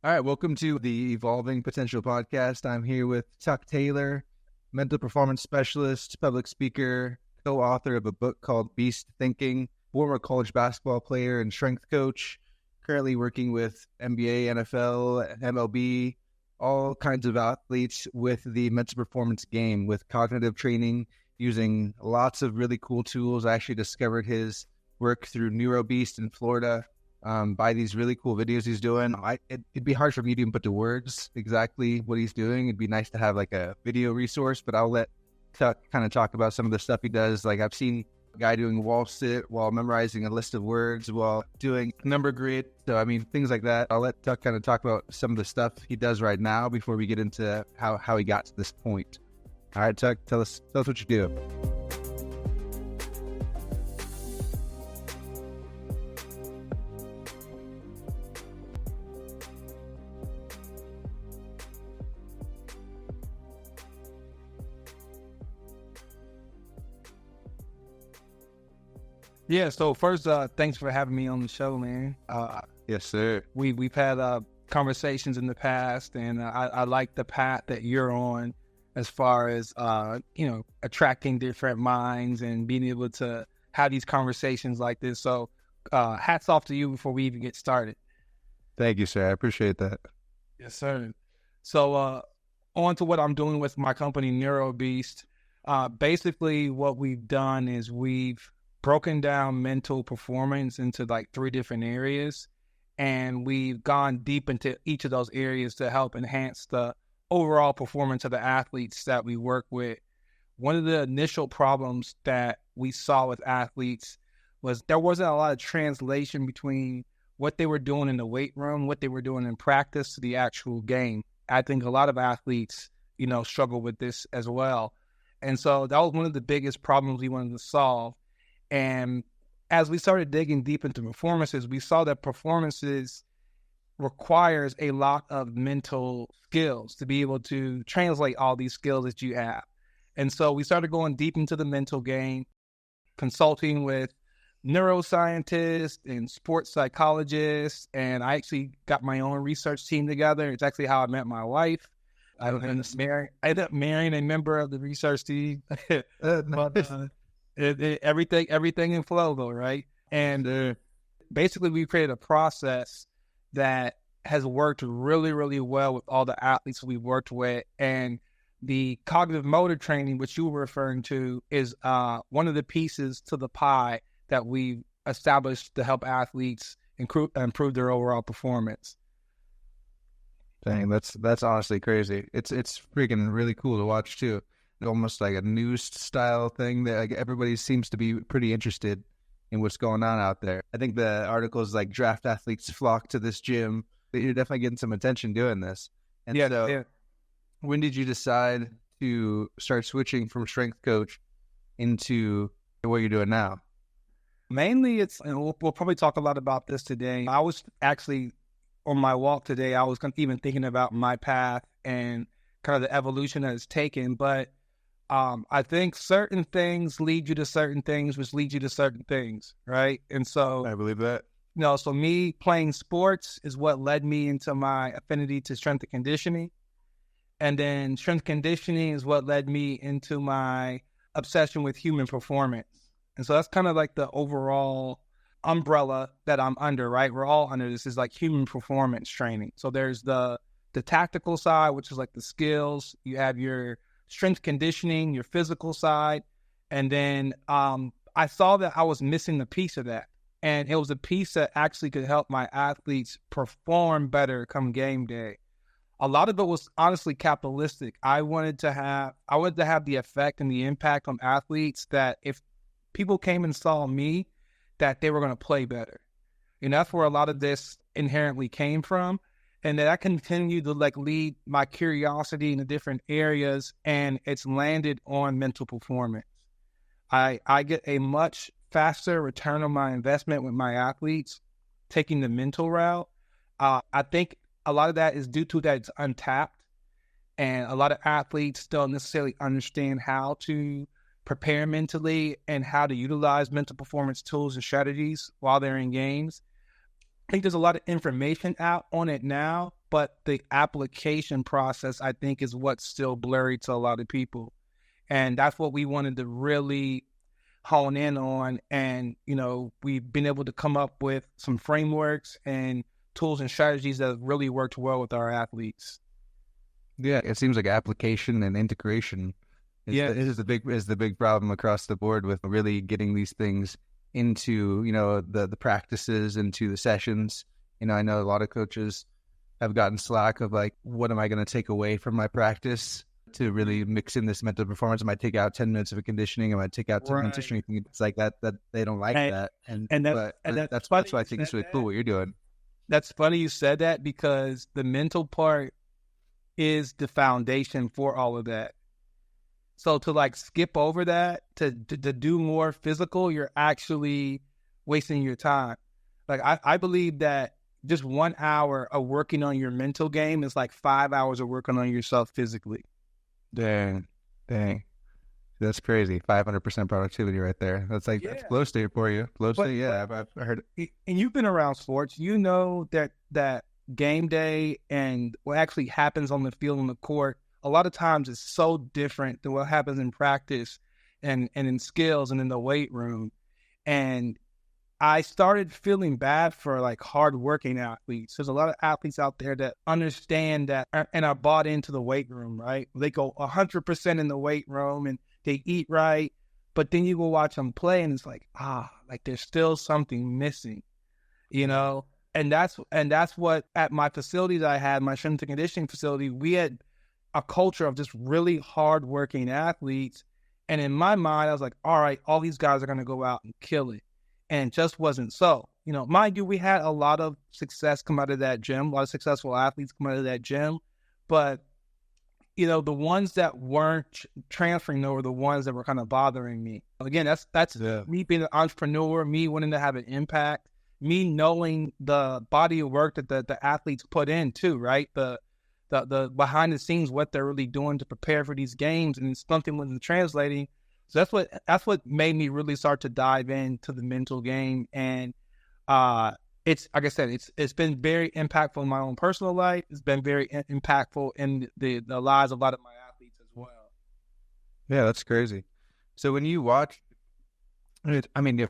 All right, welcome to the Evolving Potential Podcast. I'm here with Tuck Taylor, mental performance specialist, public speaker, co-author of a book called Beast Thinking, former college basketball player and strength coach, currently working with NBA, NFL, MLB, all kinds of athletes with the mental performance game, with cognitive training, using lots of really cool tools. I actually discovered his work through Neuro Beast in Florida. By these really cool videos he's doing. It'd be hard for me to even put to words exactly what he's doing. It'd be nice to have like a video resource, but I'll let Tuck kind of talk about some of the stuff he does. Like I've seen a guy doing wall sit while memorizing a list of words while doing number grid. So, I mean, things like that. I'll let Tuck kind of talk about some of the stuff he does right now before we get into how he got to this point. All right, Tuck, tell us what you do. Yeah, so first, thanks for having me on the show, man. Yes, sir. We've had conversations in the past, and I like the path that you're on as far as, attracting different minds and being able to have these conversations like this. So hats off to you before we even get started. Thank you, sir. I appreciate that. Yes, sir. So on to what I'm doing with my company, Neuro Beast. Basically, what we've done is we've broken down mental performance into like 3 different areas, and we've gone deep into each of those areas to help enhance the overall performance of the athletes that we work with. One of the initial problems that we saw with athletes was there wasn't a lot of translation between what they were doing in the weight room, what they were doing in practice to the actual game. I think a lot of athletes, struggle with this as well. And so that was one of the biggest problems we wanted to solve. And as we started digging deep into performances, we saw that performances requires a lot of mental skills to be able to translate all these skills that you have. And so we started going deep into the mental game, consulting with neuroscientists and sports psychologists. And I actually got my own research team together. It's actually how I met my wife. I ended up marrying a member of the research team. Everything in flow though, right? And basically we created a process that has worked really, really well with all the athletes we've worked with. And the cognitive motor training, which you were referring to, is one of the pieces to the pie that we've established to help athletes improve their overall performance. Dang, that's honestly crazy. It's freaking really cool to watch too. Almost like a news style thing that like everybody seems to be pretty interested in what's going on out there. I think the articles like draft athletes flock to this gym. You're definitely getting some attention doing this. And when did you decide to start switching from strength coach into what you're doing now? Mainly and we'll probably talk a lot about this today. I was actually on my walk today, I was even thinking about my path and kind of the evolution that it's taken. But I think certain things lead you to certain things, which lead you to certain things, right? And so I believe that. So me playing sports is what led me into my affinity to strength and conditioning. And then strength conditioning is what led me into my obsession with human performance. And so that's kind of like the overall umbrella that I'm under, right? We're all under this is like human performance training. So there's the tactical side, which is like the skills. You have your strength conditioning, your physical side. And then I saw that I was missing a piece of that. And it was a piece that actually could help my athletes perform better come game day. A lot of it was honestly capitalistic. I wanted to have the effect and the impact on athletes that if people came and saw me, that they were going to play better. And that's where a lot of this inherently came from. And that I continued to lead my curiosity into different areas, and it's landed on mental performance. I get a much faster return on my investment with my athletes taking the mental route. I think a lot of that is due to that it's untapped, and a lot of athletes don't necessarily understand how to prepare mentally and how to utilize mental performance tools and strategies while they're in games. I think there's a lot of information out on it now, but the application process, I think, is what's still blurry to a lot of people. And that's what we wanted to really hone in on. And, we've been able to come up with some frameworks and tools and strategies that have really worked well with our athletes. Yeah, it seems like application and integration is the big problem across the board with really getting these things into, the practices, into the sessions. I know a lot of coaches have gotten slack of like, what am I going to take away from my practice to really mix in this mental performance? I might take out 10 minutes of conditioning. I might take out 10 minutes of strength. It's like that they don't like that. That's why I think it's really cool what you're doing. That's funny you said that, because the mental part is the foundation for all of that. So to like skip over that, to do more physical, you're actually wasting your time. Like I believe that just 1 hour of working on your mental game is like 5 hours of working on yourself physically. Dang. That's crazy. 500% productivity right there. That's like, that's flow state for you. Flow state, yeah, I've heard it. And you've been around sports. You know that game day and what actually happens on the field, on the court, a lot of times is so different than what happens in practice and in skills and in the weight room. And I started feeling bad for like hardworking athletes. There's a lot of athletes out there that understand that and are bought into the weight room, right? They go 100% in the weight room and they eat right, but then you go watch them play and it's like, like there's still something missing, And that's what at my facility that I had, my strength and conditioning facility, we had a culture of just really hardworking athletes. And in my mind, I was like, all right, all these guys are going to go out and kill it. And it just wasn't so. Mind you, we had a lot of success come out of that gym, a lot of successful athletes come out of that gym. But, the ones that weren't transferring were the ones that were kind of bothering me. Again, that's me being an entrepreneur, me wanting to have an impact, me knowing the body of work that the athletes put in too, right? The behind the scenes, what they're really doing to prepare for these games, and something wasn't translating. So that's what made me really start to dive into the mental game. And it's, like I said, it's been very impactful in my own personal life. It's been very impactful in the lives of a lot of my athletes as well. Yeah, that's crazy. So when you watch,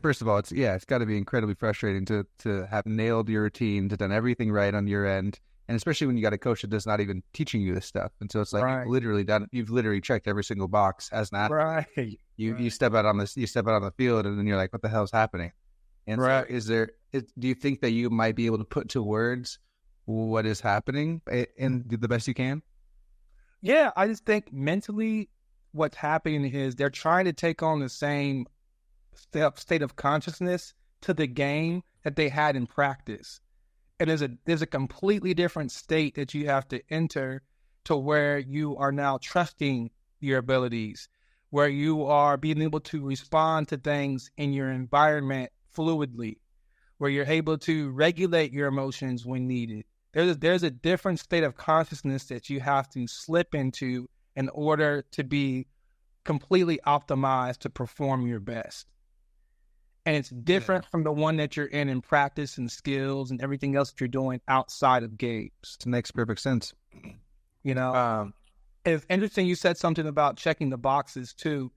first of all, it's got to be incredibly frustrating to have nailed your routine, to done everything right on your end. And especially when you got a coach that's not even teaching you this stuff. And so it's like, you've literally checked every single box as an athlete. Right. You step out on the field and then you're like, what the hell's happening? And so do you think that you might be able to put to words what is happening and do the best you can? Yeah, I just think mentally what's happening is they're trying to take on the same state of consciousness to the game that they had in practice. And there's a completely different state that you have to enter to where you are now trusting your abilities, where you are being able to respond to things in your environment fluidly, where you're able to regulate your emotions when needed. There's a different state of consciousness that you have to slip into in order to be completely optimized to perform your best. And it's different from the one that you're in practice and skills and everything else that you're doing outside of games. It makes perfect sense. It's interesting you said something about checking the boxes too.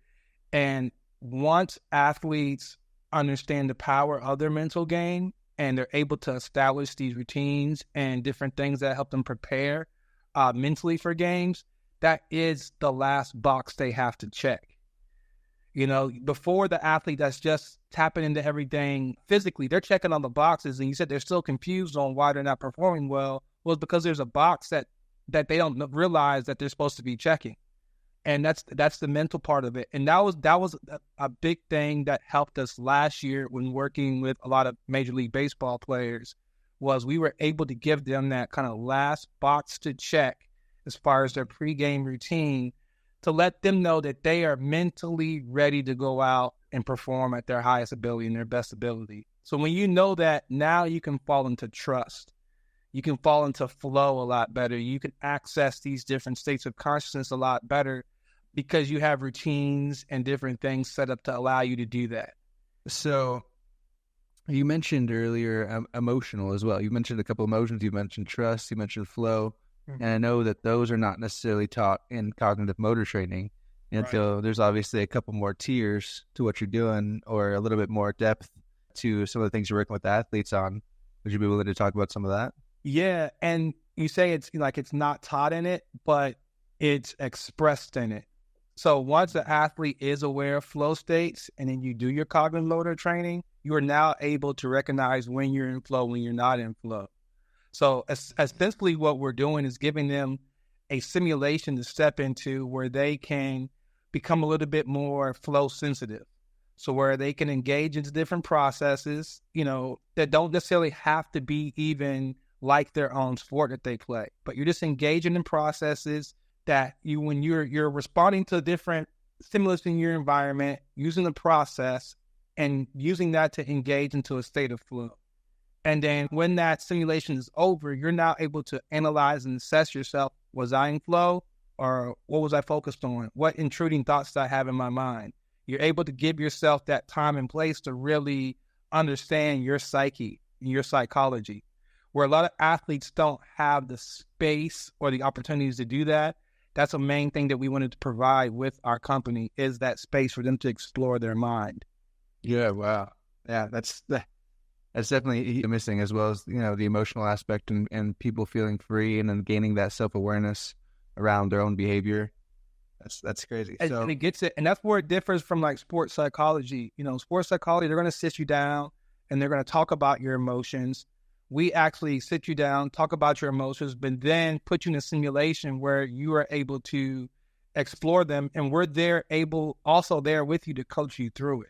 And once athletes understand the power of their mental game and they're able to establish these routines and different things that help them prepare mentally for games, that is the last box they have to check. Before the athlete that's just tapping into everything physically, they're checking on the boxes, and you said they're still confused on why they're not performing well. Well, it's because there's a box that they don't realize that they're supposed to be checking. And that's the mental part of it. And that was a big thing that helped us last year when working with a lot of Major League Baseball players, was we were able to give them that kind of last box to check as far as their pregame routine, to let them know that they are mentally ready to go out and perform at their highest ability and their best ability. So when you know that, now you can fall into trust. You can fall into flow a lot better. You can access these different states of consciousness a lot better because you have routines and different things set up to allow you to do that. So You mentioned earlier emotional as well. You mentioned a couple emotions. You mentioned trust. You mentioned flow. And I know that those are not necessarily taught in cognitive motor training. And so there's obviously a couple more tiers to what you're doing, or a little bit more depth to some of the things you're working with athletes on. Would you be willing to talk about some of that? Yeah, and you say it's like it's not taught in it, but it's expressed in it. So once the athlete is aware of flow states and then you do your cognitive motor training, you are now able to recognize when you're in flow, when you're not in flow. So essentially what we're doing is giving them a simulation to step into where they can become a little bit more flow sensitive. So where they can engage into different processes, that don't necessarily have to be even like their own sport that they play, but you're just engaging in processes that when you're responding to different stimulus in your environment, using the process and using that to engage into a state of flow. And then when that simulation is over, you're now able to analyze and assess yourself. Was I in flow, or what was I focused on? What intruding thoughts did I have in my mind? You're able to give yourself that time and place to really understand your psyche, your psychology, where a lot of athletes don't have the space or the opportunities to do that. That's a main thing that we wanted to provide with our company, is that space for them to explore their mind. Yeah, wow. Yeah, that's definitely missing, as well as, the emotional aspect and people feeling free and then gaining that self-awareness around their own behavior. That's crazy. And it gets it. And that's where it differs from like sports psychology. Sports psychology, they're going to sit you down and they're going to talk about your emotions. We actually sit you down, talk about your emotions, but then put you in a simulation where you are able to explore them. And we're also there with you to coach you through it.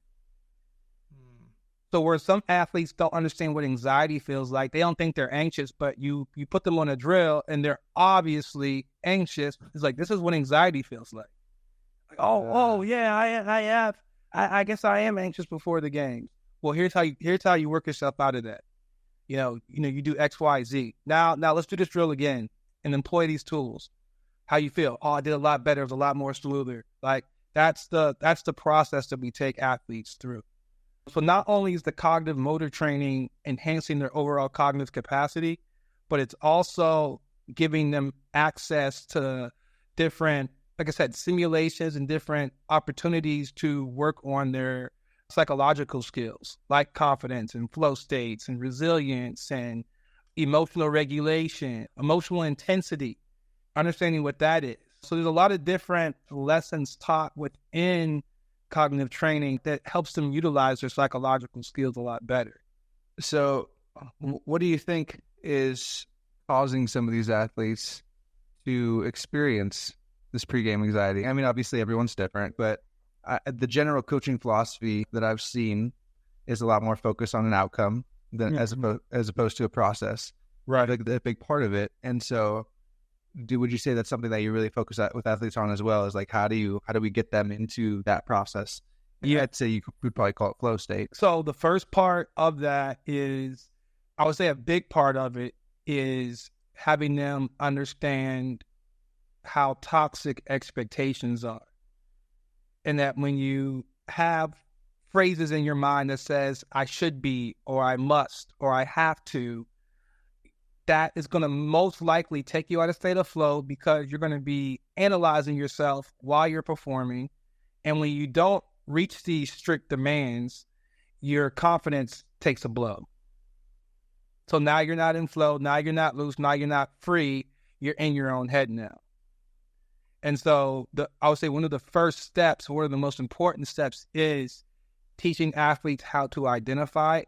So where some athletes don't understand what anxiety feels like, they don't think they're anxious, but you put them on a drill and they're obviously anxious. It's like, this is what anxiety feels like. Yeah, I guess I am anxious before the game. Well, here's how you work yourself out of that. You do X, Y, Z. Now let's do this drill again and employ these tools. How you feel? Oh, I did a lot better. It was a lot more smoother. Like that's the process that we take athletes through. So not only is the cognitive motor training enhancing their overall cognitive capacity, but it's also giving them access to different, like I said, simulations and different opportunities to work on their psychological skills, like confidence and flow states and resilience and emotional regulation, emotional intensity, understanding what that is. So there's a lot of different lessons taught within cognitive training that helps them utilize their psychological skills a lot better. So what do you think is causing some of these athletes to experience this pregame anxiety? I mean, obviously everyone's different, but the general coaching philosophy that I've seen is a lot more focused on an outcome than as opposed to a process. Right. A big part of it. And so would you say that's something that you really focus with athletes on as well, is like, how do we get them into that process? Yeah, I'd say you could probably call it flow state. So the first part of that is, I would say a big part of it is having them understand how toxic expectations are. And that when you have phrases in your mind that says, I should be, or I must, or I have to, that is going to most likely take you out of state of flow, because you're going to be analyzing yourself while you're performing. And when you don't reach these strict demands, your confidence takes a blow. So now you're not in flow. Now you're not loose. Now you're not free. You're in your own head now. And so I would say one of the first steps, one of the most important steps, is teaching athletes how to identify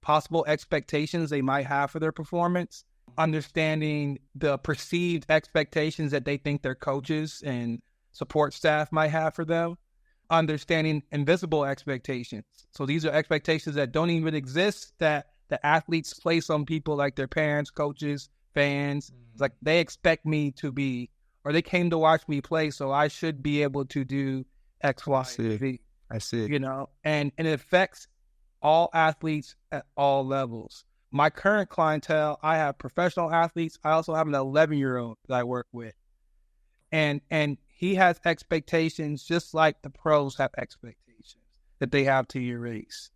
possible expectations they might have for their performance, understanding the perceived expectations that they think their coaches and support staff might have for them, understanding invisible expectations. So these are expectations that don't even exist, that the athletes place on people like their parents, coaches, fans. It's like, they expect me to be, or they came to watch me play, so I should be able to do X, Y, Z. I see. And it affects all athletes at all levels. My current clientele, I have professional athletes. I also have an 11-year-old that I work with. And he has expectations just like the pros have expectations that they have to your race.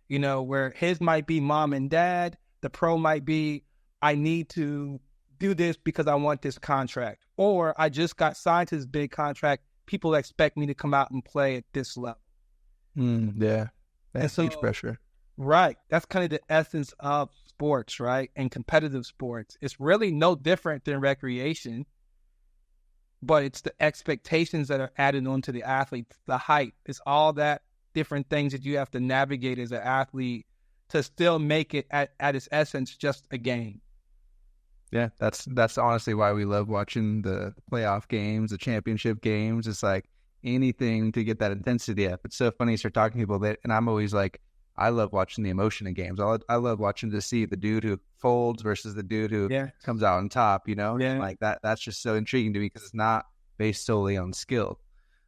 where his might be mom and dad, the pro might be, I need to do this because I want this contract, or I just got signed to this big contract. People expect me to come out and play at this level. Yeah, that's huge pressure. Right. That's kind of the essence of sports, right? And competitive sports. It's really no different than recreation, but it's the expectations that are added onto the athlete, the hype. It's all that different things that you have to navigate as an athlete to still make it at its essence just a game. Yeah, that's honestly why we love watching the playoff games, the championship games. It's like anything to get that intensity up. It's so funny you start talking to people that, and I'm always like, I love watching the emotion in games. I love watching to see the dude who folds versus the dude who comes out on top, Yeah. Like that's just so intriguing to me because it's not based solely on skill,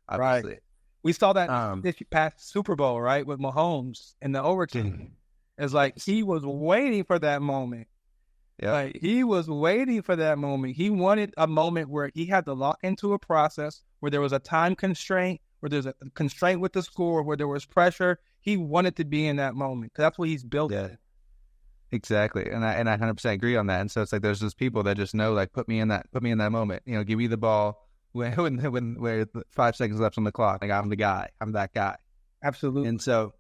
obviously. Right. We saw that this past Super Bowl, right, with Mahomes in the overtime. It's like he was waiting for that moment. Yeah. Like, he was waiting for that moment. He wanted a moment where he had to lock into a process, where there was a time constraint, where there's a constraint with the score, where there was pressure. He wanted to be in that moment because that's what he's built in. Exactly. And I 100% agree on that. And so it's like there's those people that just know, like, put me in that moment. Give me the ball when 5 seconds left on the clock. Like, I'm the guy. I'm that guy. Absolutely. And so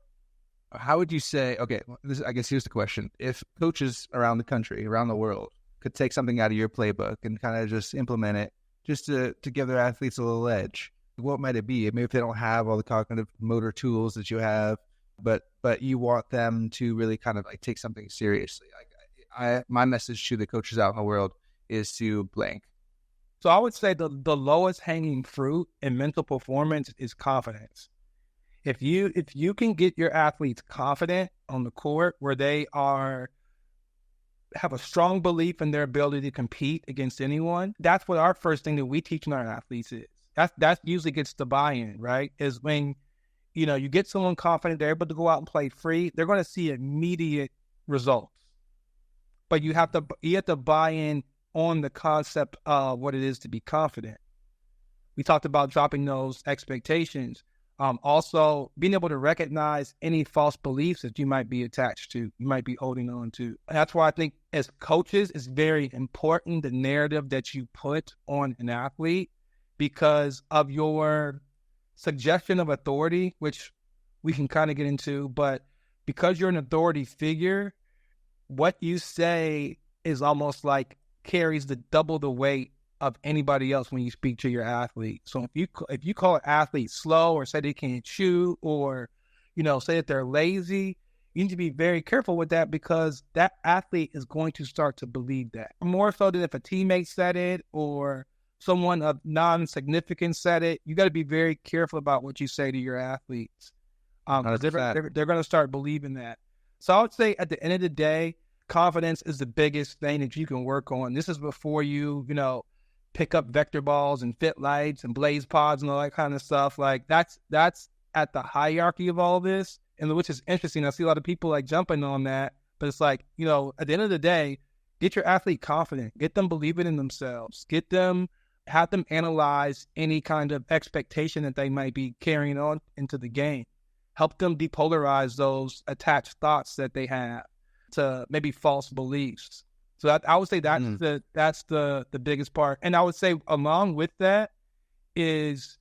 how would you say, okay, I guess here's the question. If coaches around the country, around the world, could take something out of your playbook and kind of just implement it just to give their athletes a little edge, what might it be? Maybe if they don't have all the cognitive motor tools that you have, but you want them to really kind of like take something seriously. My message to the coaches out in the world is to blank. So I would say the lowest hanging fruit in mental performance is confidence. If you can get your athletes confident on the court, where they have a strong belief in their ability to compete against anyone, that's what our first thing that we teach our athletes is. That usually gets the buy-in, right? Is when you get someone confident, they're able to go out and play free, they're going to see immediate results. But you have to buy in on the concept of what it is to be confident. We talked about dropping those expectations. Also, being able to recognize any false beliefs that you might be attached to, you might be holding on to. And that's why I think as coaches, it's very important, the narrative that you put on an athlete, because of your suggestion of authority, which we can kind of get into, but because you're an authority figure, what you say is almost like carries double the weight of anybody else when you speak to your athlete. So if you call an athlete slow, or say they can't shoot, or say that they're lazy, you need to be very careful with that, because that athlete is going to start to believe that, more so than if a teammate said it or someone of non-significance said it. You got to be very careful about what you say to your athletes. They're going to start believing that. So I would say at the end of the day, confidence is the biggest thing that you can work on. This is before you pick up vector balls and fit lights and blaze pods and all that kind of stuff. Like that's at the hierarchy of all this, and which is interesting. I see a lot of people like jumping on that, but it's like, at the end of the day, get your athlete confident, get them believing in themselves, have them analyze any kind of expectation that they might be carrying on into the game. Help them depolarize those attached thoughts that they have to maybe false beliefs. So I would say that's the biggest part. And I would say along with that is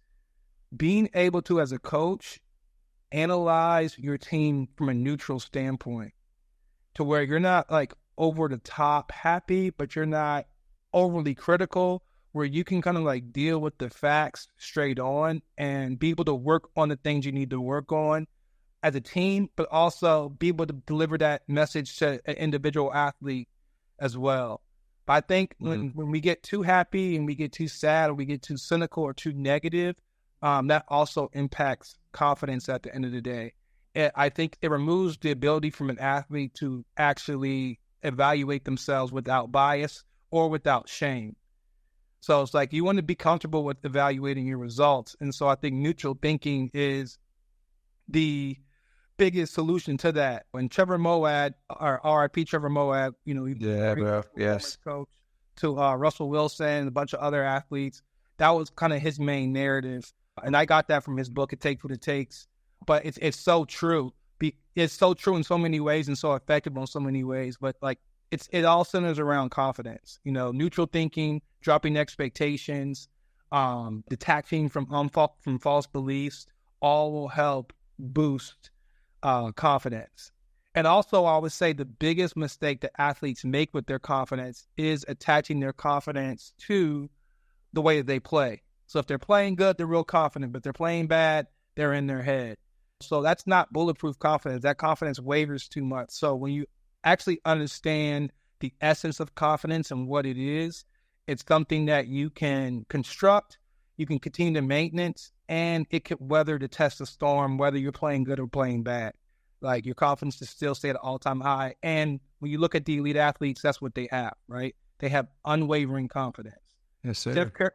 being able to, as a coach, analyze your team from a neutral standpoint, to where you're not like over the top happy, but you're not overly critical, where you can kind of like deal with the facts straight on and be able to work on the things you need to work on as a team, but also be able to deliver that message to an individual athlete as well. But I think when we get too happy and we get too sad, or we get too cynical or too negative, that also impacts confidence at the end of the day. I think it removes the ability from an athlete to actually evaluate themselves without bias or without shame. So it's like you want to be comfortable with evaluating your results. And so I think neutral thinking is the biggest solution to that. When Trevor Moawad, or RIP Trevor Moawad, coach, to Russell Wilson and a bunch of other athletes, that was kind of his main narrative. And I got that from his book, It Takes What It Takes. But it's so true. it's so true in so many ways and so effective in so many ways. But like it all centers around confidence. You know, neutral thinking, dropping expectations, detaching from false beliefs, all will help boost confidence. And also, I would say the biggest mistake that athletes make with their confidence is attaching their confidence to the way that they play. So if they're playing good, they're real confident, but they're playing bad, they're in their head. So that's not bulletproof confidence. That confidence wavers too much. So when you actually understand the essence of confidence and what it is, it's something that you can construct, you can continue to maintenance, and it could weather the test of storm, whether you're playing good or playing bad. Like your confidence is still stay at an all-time high. And when you look at the elite athletes, that's what they have, right? They have unwavering confidence. Yes, sir.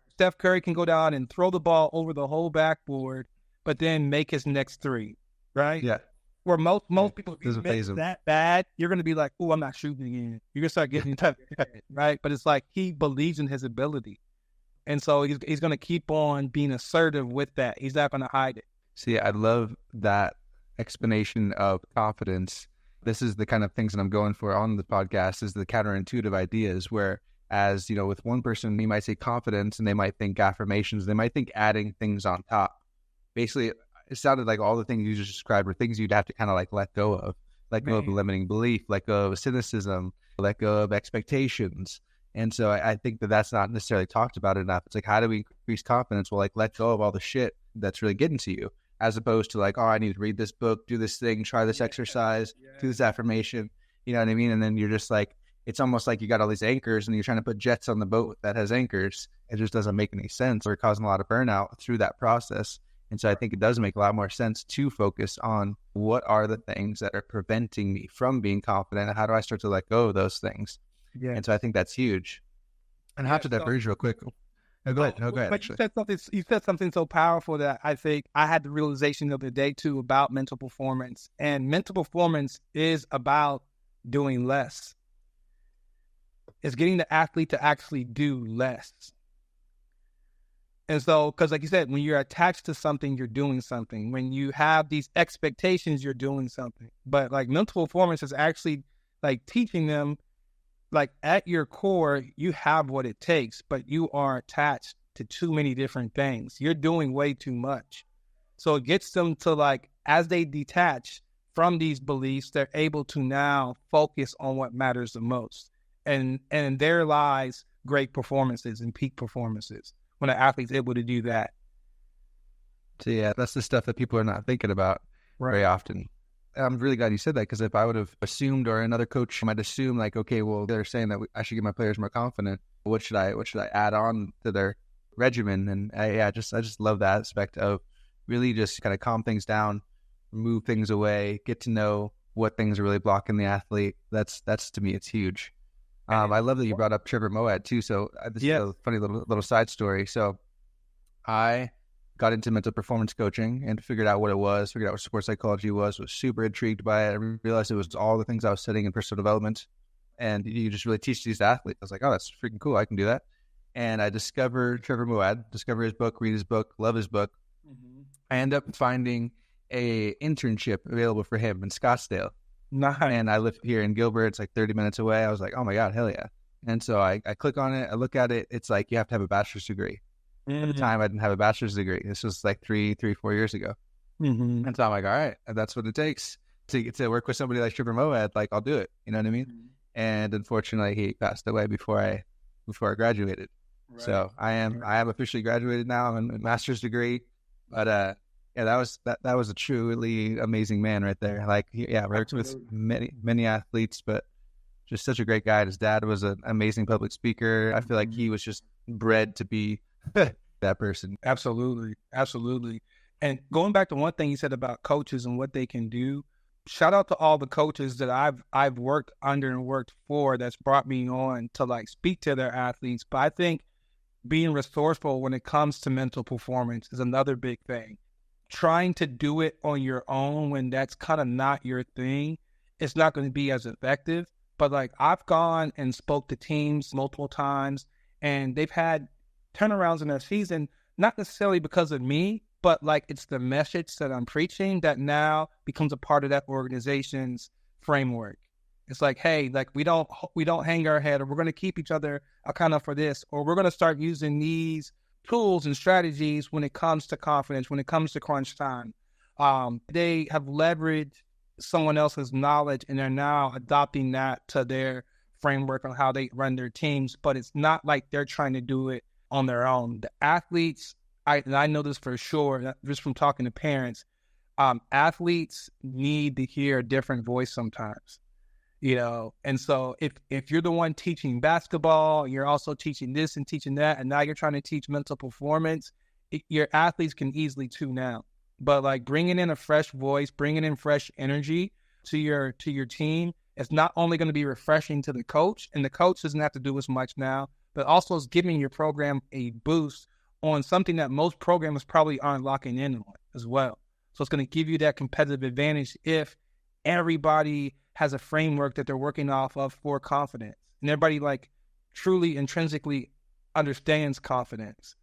Steph Curry can go down and throw the ball over the whole backboard, but then make his next three, right? Yeah. Where most people, if you Doesn't phase miss him. that bad, you're going to be like, oh, I'm not shooting again. You're going to start getting into it, right? But it's like he believes in his ability. And so he's going to keep on being assertive with that. He's not going to hide it. See, I love that explanation of confidence. This is the kind of things that I'm going for on the podcast, is the counterintuitive ideas where, as you know, with one person, you might say confidence and they might think affirmations. They might think adding things on top. Basically, it sounded like all the things you just described were things you'd have to kind of like let go of. Let go of a limiting belief, let go of cynicism, let go of expectations. And so I think that that's not necessarily talked about enough. It's like, how do we increase confidence? Well, like, let go of all the shit that's really getting to you, as opposed to like, oh, I need to read this book, do this thing, try this exercise, do this affirmation. You know what I mean? And then you're just like, it's almost like you got all these anchors and you're trying to put jets on the boat that has anchors. It just doesn't make any sense, or causing a lot of burnout through that process. And so I think it does make a lot more sense to focus on what are the things that are preventing me from being confident, and how do I start to let go of those things? Yeah. And so I think that's huge. And how to diverge real quick. No, go ahead. No, go ahead. But you said something so powerful that I think I had the realization the other day too about mental performance. And mental performance is about doing less. It's getting the athlete to actually do less. And so, because like you said, when you're attached to something, you're doing something. When you have these expectations, you're doing something. But like mental performance is actually like teaching them, like at your core, you have what it takes, but you are attached to too many different things. You're doing way too much. So it gets them to like, as they detach from these beliefs, they're able to now focus on what matters the most. And there lies great performances and peak performances when an athlete's able to do that. So yeah, that's the stuff that people are not thinking about very often. I'm really glad you said that, because if I would have assumed, or another coach might assume like, okay, well, they're saying that I should get my players more confident. What should I add on to their regimen? And I just love that aspect of really just kind of calm things down, move things away, get to know what things are really blocking the athlete. That's to me, it's huge. I love that you brought up Trevor Moawad too. So this is a funny little side story. So I got into mental performance coaching and figured out what it was, figured out what sports psychology was super intrigued by it. I realized it was all the things I was studying in personal development. And you just really teach these athletes. I was like, oh, that's freaking cool. I can do that. And I discovered Trevor Moawad, discover his book, read his book, love his book. Mm-hmm. I end up finding a internship available for him in Scottsdale. Nice. And I live here in Gilbert. It's like 30 minutes away. I was like, oh my God, hell yeah. And so I click on it. I look at it. It's like, you have to have a bachelor's degree. Mm-hmm. At the time, I didn't have a bachelor's degree. This was like 4 years ago. Mm-hmm. And so I'm like, all right, that's what it takes to work with somebody like Trevor Moawad. Like, I'll do it. You know what I mean? Mm-hmm. And unfortunately, he passed away before I graduated. Right. So I am officially graduated now. I'm in a master's degree. But yeah, that was a truly amazing man right there. Like, worked with many athletes, but just such a great guy. His dad was an amazing public speaker. I feel like he was just bred to be that person. Absolutely. And going back to one thing you said about coaches and what they can do, shout out to all the coaches that I've worked under and worked for that's brought me on to like speak to their athletes. But I think being resourceful when it comes to mental performance is another big thing. Trying to do it on your own when that's kind of not your thing, it's not going to be as effective. But like, I've gone and spoke to teams multiple times, and they've had turnarounds in their season, not necessarily because of me, but like it's the message that I'm preaching that now becomes a part of that organization's framework. It's like, hey, like we don't hang our head, or we're going to keep each other accountable for this, or we're going to start using these tools and strategies when it comes to confidence, when it comes to crunch time. They have leveraged someone else's knowledge and they're now adopting that to their framework on how they run their teams, but it's not like they're trying to do it on their own. The athletes, I know this for sure, just from talking to parents, athletes need to hear a different voice sometimes. You know, and so if you're the one teaching basketball, you're also teaching this and teaching that, and now you're trying to teach mental performance, your athletes can easily tune out. But like bringing in a fresh voice, bringing in fresh energy to your team, it's not only going to be refreshing to the coach, and the coach doesn't have to do as much now, but also is giving your program a boost on something that most programs probably aren't locking in on as well. So it's going to give you that competitive advantage if everybody has a framework that they're working off of for confidence, and everybody like truly intrinsically understands confidence.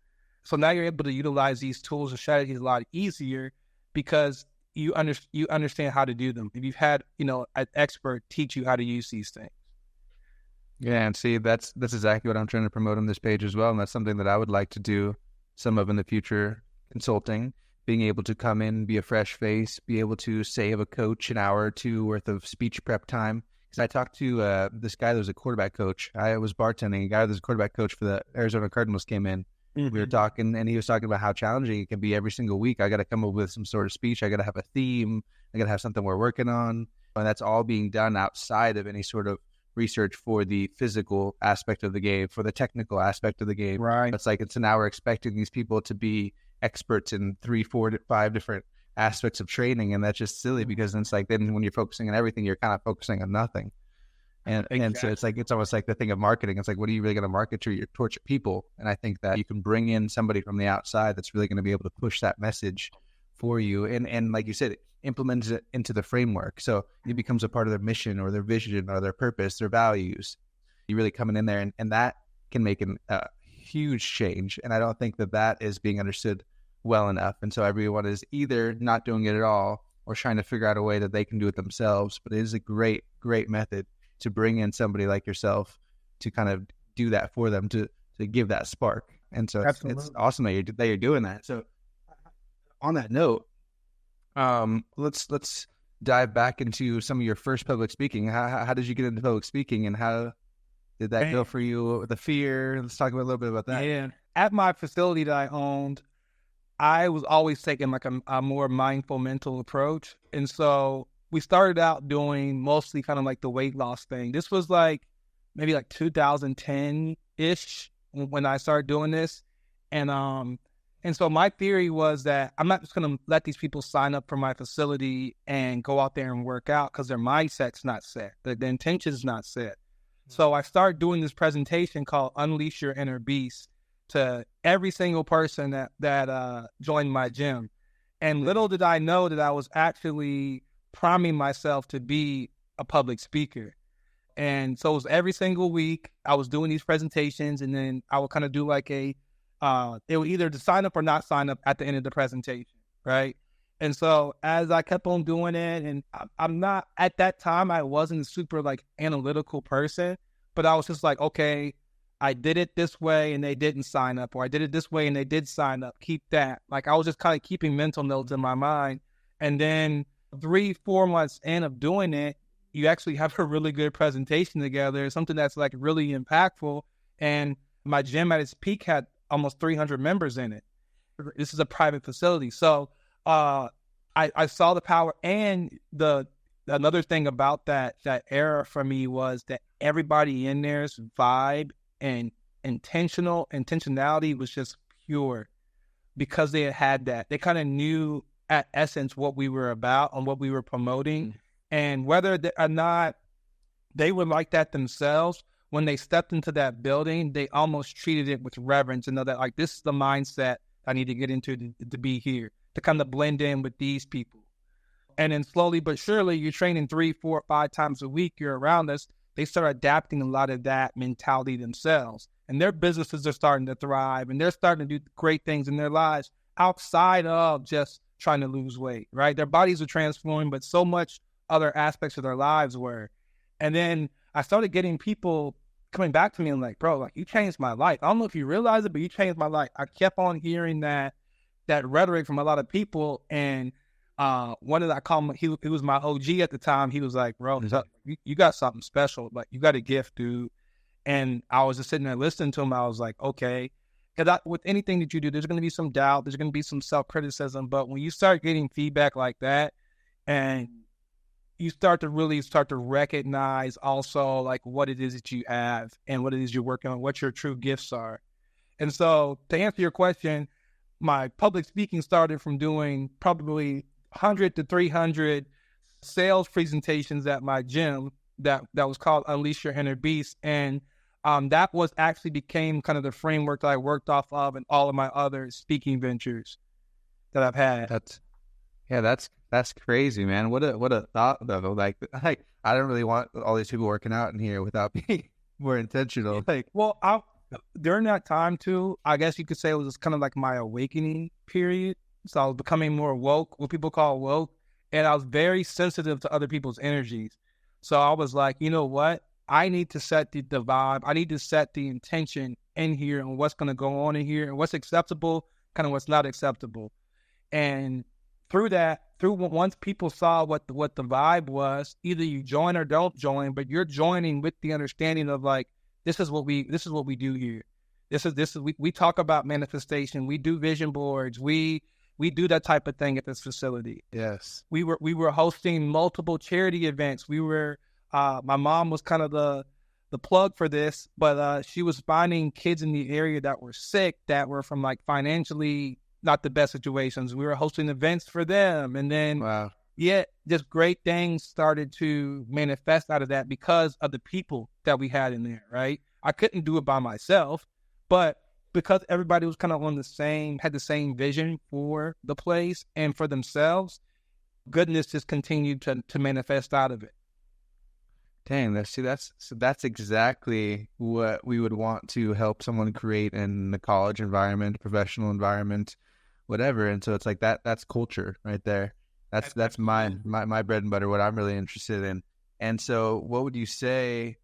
So now you're able to utilize these tools and strategies a lot easier because you understand how to do them. If you've had, you know, an expert teach you how to use these things. Yeah, and see, that's exactly what I'm trying to promote on this page as well, and that's something that I would like to do some of in the future, consulting. Being able to come in, be a fresh face, be able to save a coach an hour or two worth of speech prep time. Because I talked to this guy that was a quarterback coach. I was bartending. A guy that was a quarterback coach for the Arizona Cardinals came in. Mm-hmm. We were talking, and he was talking about how challenging it can be every single week. I got to come up with some sort of speech. I got to have a theme. I got to have something we're working on. And that's all being done outside of any sort of research for the physical aspect of the game, for the technical aspect of the game. Right. It's like, it's an hour expecting these people to be experts in 3, 4, 5 different aspects of training, and that's just silly because it's like then when you're focusing on everything, you're kind of focusing on nothing. And exactly. And so it's like, it's almost like the thing of marketing. It's like, what are you really going to market to towards your people? And I think that you can bring in somebody from the outside that's really going to be able to push that message for you, and like you said, implement it into the framework, so it becomes a part of their mission or their vision or their purpose, their values. You really coming in there, and that can make a huge change. And I don't think that is being understood well enough. And so everyone is either not doing it at all or trying to figure out a way that they can do it themselves. But it is a great, great method to bring in somebody like yourself to kind of do that for them, to give that spark. And so it's awesome that you're doing that. So on that note, let's dive back into some of your first public speaking. How did you get into public speaking, and how did that go for you? The fear. Let's talk a little bit about that. Yeah. At my facility that I owned, I was always taking like a more mindful mental approach. And so we started out doing mostly kind of like the weight loss thing. This was like maybe like 2010-ish when I started doing this. And so my theory was that I'm not just going to let these people sign up for my facility and go out there and work out because their mindset's not set. The intention's not set. So I started doing this presentation called Unleash Your Inner Beast to every single person that joined my gym. And little did I know that I was actually priming myself to be a public speaker. And so it was every single week I was doing these presentations, and then I would kind of do like they would either sign up or not sign up at the end of the presentation, right? And so as I kept on doing it, and I'm not, at that time, I wasn't a super like analytical person, but I was just like, okay, I did it this way and they didn't sign up, or I did it this way and they did sign up. Keep that. Like I was just kind of keeping mental notes in my mind. And then 3-4 months in of doing it, you actually have a really good presentation together, something that's like really impactful. And my gym at its peak had almost 300 members in it. This is a private facility. So I saw the power. And another thing about that era for me was that everybody in there's vibe and intentionality was just pure, because they had that. They kind of knew at essence what we were about and what we were promoting. And whether or not they were like that themselves, when they stepped into that building, they almost treated it with reverence and know that like, this is the mindset I need to get into to be here, to kind of blend in with these people. And then slowly but surely, you're training 3, 4, 5 times a week, you're around us. They start adapting a lot of that mentality themselves, and their businesses are starting to thrive, and they're starting to do great things in their lives outside of just trying to lose weight, right? Their bodies are transforming, but so much other aspects of their lives were. And then I started getting people coming back to me and like, bro, like you changed my life. I don't know if you realize it, but you changed my life. I kept on hearing that rhetoric from a lot of people. And one of the, I call him, he was my OG at the time. He was like, bro, you got something special. Like you got a gift, dude. And I was just sitting there listening to him. I was like, okay. Because with anything that you do, there's going to be some doubt. There's going to be some self-criticism. But when you start getting feedback like that, and you start to recognize also like what it is that you have and what it is you're working on, what your true gifts are. And so to answer your question, my public speaking started from doing probably 100 to 300 sales presentations at my gym that was called Unleash Your Inner Beast. And that was actually became kind of the framework that I worked off of in all of my other speaking ventures that I've had. That's crazy, man. What a thought though. Like I don't really want all these people working out in here without being more intentional. Like, well, during that time too, I guess you could say it was kind of like my awakening period. So I was becoming more woke, what people call woke, and I was very sensitive to other people's energies. So I was like, you know what? I need to set the vibe. I need to set the intention in here and what's going to go on in here and what's acceptable, kind of what's not acceptable. And through once people saw what the vibe was, either you join or don't join, but you're joining with the understanding of like, this is what we do here. We talk about manifestation. We do vision boards. We do that type of thing at this facility. Yes. We were hosting multiple charity events. We were, my mom was kind of the plug for this, but she was finding kids in the area that were sick, that were from like financially not the best situations. We were hosting events for them. And then, wow. Yeah, just great things started to manifest out of that because of the people that we had in there, right? I couldn't do it by myself, but because everybody was kind of had the same vision for the place and for themselves, goodness just continued to manifest out of it. Dang, that's exactly what we would want to help someone create in the college environment, professional environment, whatever. And so it's like that's culture right there. That's my bread and butter, what I'm really interested in. And so what would you say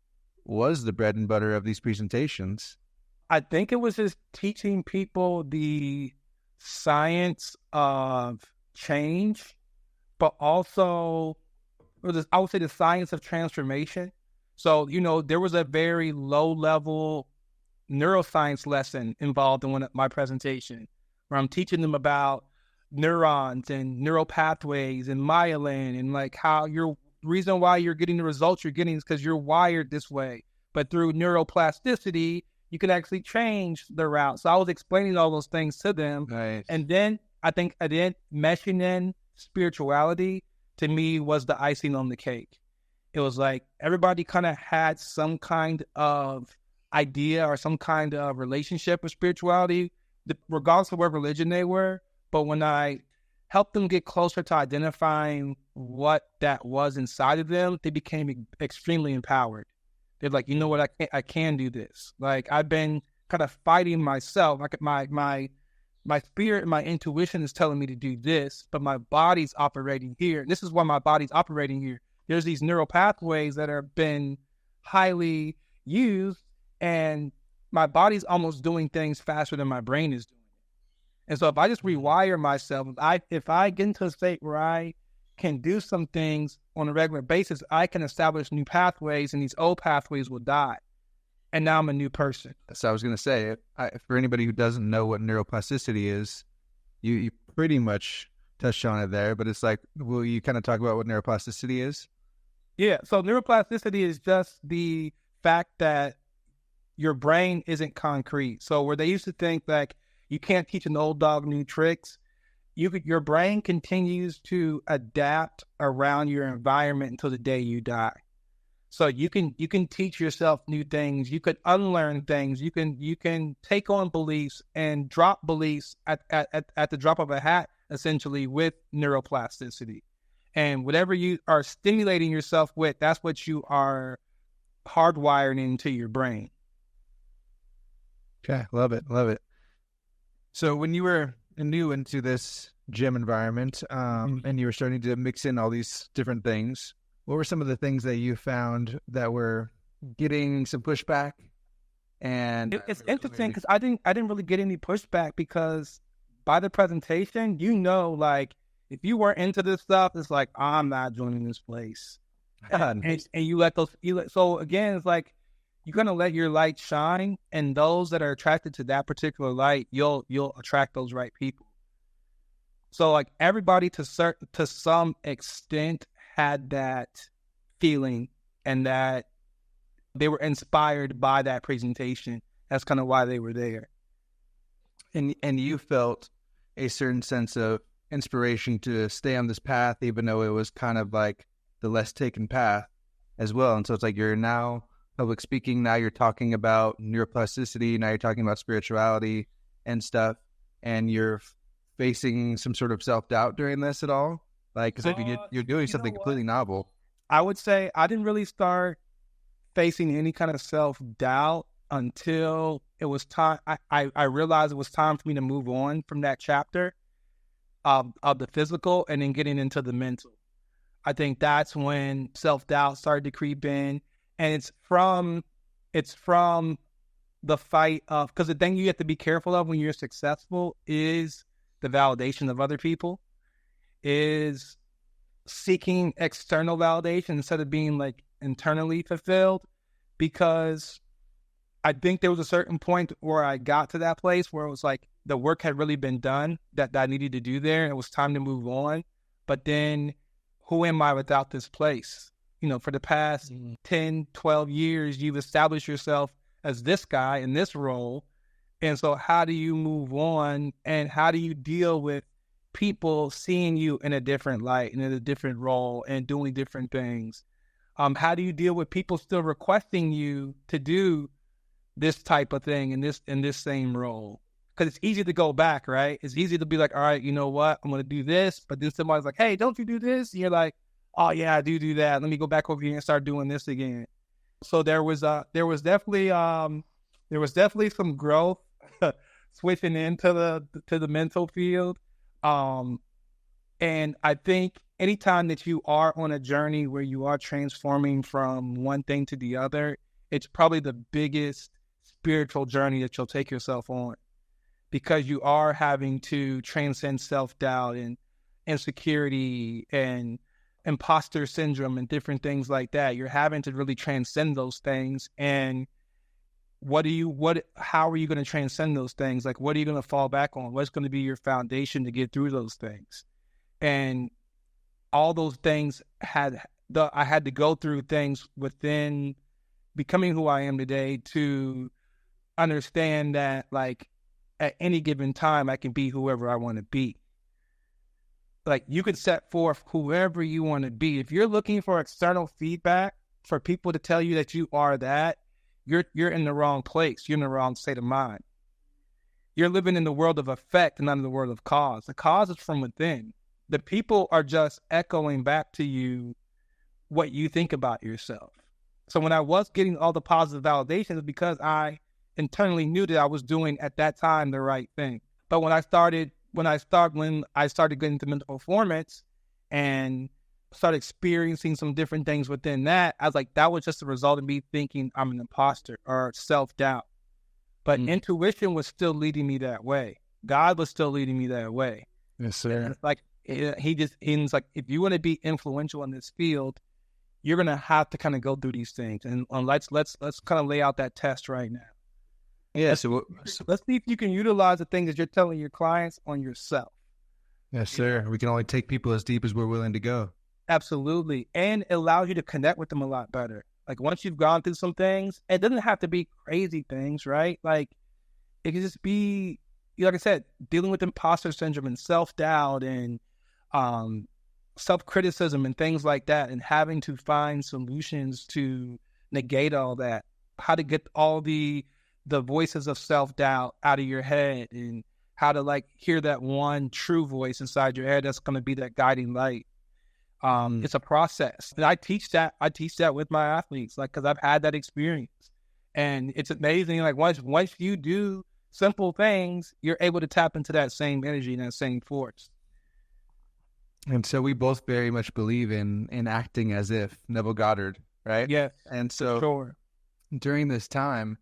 was the bread and butter of these presentations? I think it was just teaching people the science of change, but also I would say the science of transformation. So, there was a very low level neuroscience lesson involved in one of my presentation where I'm teaching them about neurons and neural pathways and myelin and like how reason why you're getting the results you're getting is because you're wired this way. But through neuroplasticity, you can actually change the route. So I was explaining all those things to them. Nice. And then I think meshing in spirituality to me was the icing on the cake. It was like everybody kind of had some kind of idea or some kind of relationship with spirituality, regardless of what religion they were. But when I helped them get closer to identifying what that was inside of them, they became extremely empowered. They're like, you know what, I can do this. Like I've been kind of fighting myself. Like my spirit and my intuition is telling me to do this, but my body's operating here. This is why my body's operating here. There's these neural pathways that have been highly used, and my body's almost doing things faster than my brain is doing. And so if I just rewire myself, if I get into a state where I can do some things on a regular basis, I can establish new pathways, and these old pathways will die. And now I'm a new person. So I was going to say, for anybody who doesn't know what neuroplasticity is, you pretty much touched on it there, but it's like, will you kind of talk about what neuroplasticity is? Yeah, so neuroplasticity is just the fact that your brain isn't concrete. So where they used to think like you can't teach an old dog new tricks, your brain continues to adapt around your environment until the day you die. So you can teach yourself new things. You could unlearn things. You can take on beliefs and drop beliefs at the drop of a hat, essentially, with neuroplasticity. And whatever you are stimulating yourself with, that's what you are hardwiring into your brain. Okay, love it. So when you were new into this gym environment, and you were starting to mix in all these different things. What were some of the things that you found that were getting some pushback? And It's interesting because I didn't really get any pushback because by the presentation, like if you weren't into this stuff, it's like I'm not joining this place, and you let those. So again, it's like you're gonna let your light shine, and those that are attracted to that particular light, you'll attract those right people. So like everybody to some extent had that feeling and that they were inspired by that presentation. That's kind of why they were there. And you felt a certain sense of inspiration to stay on this path, even though it was kind of like the less taken path as well. And so it's like you're now public speaking, now you're talking about neuroplasticity, now you're talking about spirituality and stuff, and you're facing some sort of self-doubt during this at all? Like, because you're doing something completely novel. I would say I didn't really start facing any kind of self-doubt until it was time. I realized it was time for me to move on from that chapter of the physical and then getting into the mental. I think that's when self-doubt started to creep in. And it's from the fight of, because the thing you have to be careful of when you're successful is the validation of other people, is seeking external validation instead of being like internally fulfilled. Because I think there was a certain point where I got to that place where it was like the work had really been done that I needed to do there. And it was time to move on. But then who am I without this place? You know, for the past 10, 12 years, you've established yourself as this guy in this role. And so how do you move on and how do you deal with people seeing you in a different light and in a different role and doing different things? How do you deal with people still requesting you to do this type of thing in this same role? Because it's easy to go back, right? It's easy to be like, all right, you know what? I'm going to do this. But then somebody's like, hey, don't you do this? And you're like, oh yeah, I do that. Let me go back over here and start doing this again. So there was definitely some growth switching into the mental field. And I think anytime that you are on a journey where you are transforming from one thing to the other, it's probably the biggest spiritual journey that you'll take yourself on, because you are having to transcend self-doubt and insecurity and imposter syndrome and different things like that. You're having to really transcend those things. And how are you going to transcend those things? Like, what are you going to fall back on? What's going to be your foundation to get through those things? And all those things I had to go through things within becoming who I am today to understand that, like, at any given time, I can be whoever I want to be. Like, you can set forth whoever you want to be. If you're looking for external feedback, for people to tell you that you are that, you're in the wrong place. You're in the wrong state of mind. You're living in the world of effect and not in the world of cause. The cause is from within. The people are just echoing back to you what you think about yourself. So when I was getting all the positive validations, because I internally knew that I was doing at that time the right thing. But when I started getting into mental performance and started experiencing some different things within that, I was like, that was just a result of me thinking I'm an imposter or self-doubt. But intuition was still leading me that way. God was still leading me that way. Yes, sir. And it's like, he's like, if you want to be influential in this field, you're going to have to kind of go through these things. And let's kind of lay out that test right now. Yeah. Let's see if you can utilize the things that you're telling your clients on yourself. Yes, sir. We can only take people as deep as we're willing to go. Absolutely. And it allows you to connect with them a lot better. Like, once you've gone through some things, it doesn't have to be crazy things, right? Like, it can just be, like I said, dealing with imposter syndrome and self-doubt and self-criticism and things like that, and having to find solutions to negate all that. How to get all the voices of self-doubt out of your head, and how to, like, hear that one true voice inside your head that's going to be that guiding light. It's a process. And I teach that with my athletes, like, because I've had that experience. And it's amazing. Like, once you do simple things, you're able to tap into that same energy and that same force. And so we both very much believe in acting as if, Neville Goddard, right? Yes, And so sure. during this time,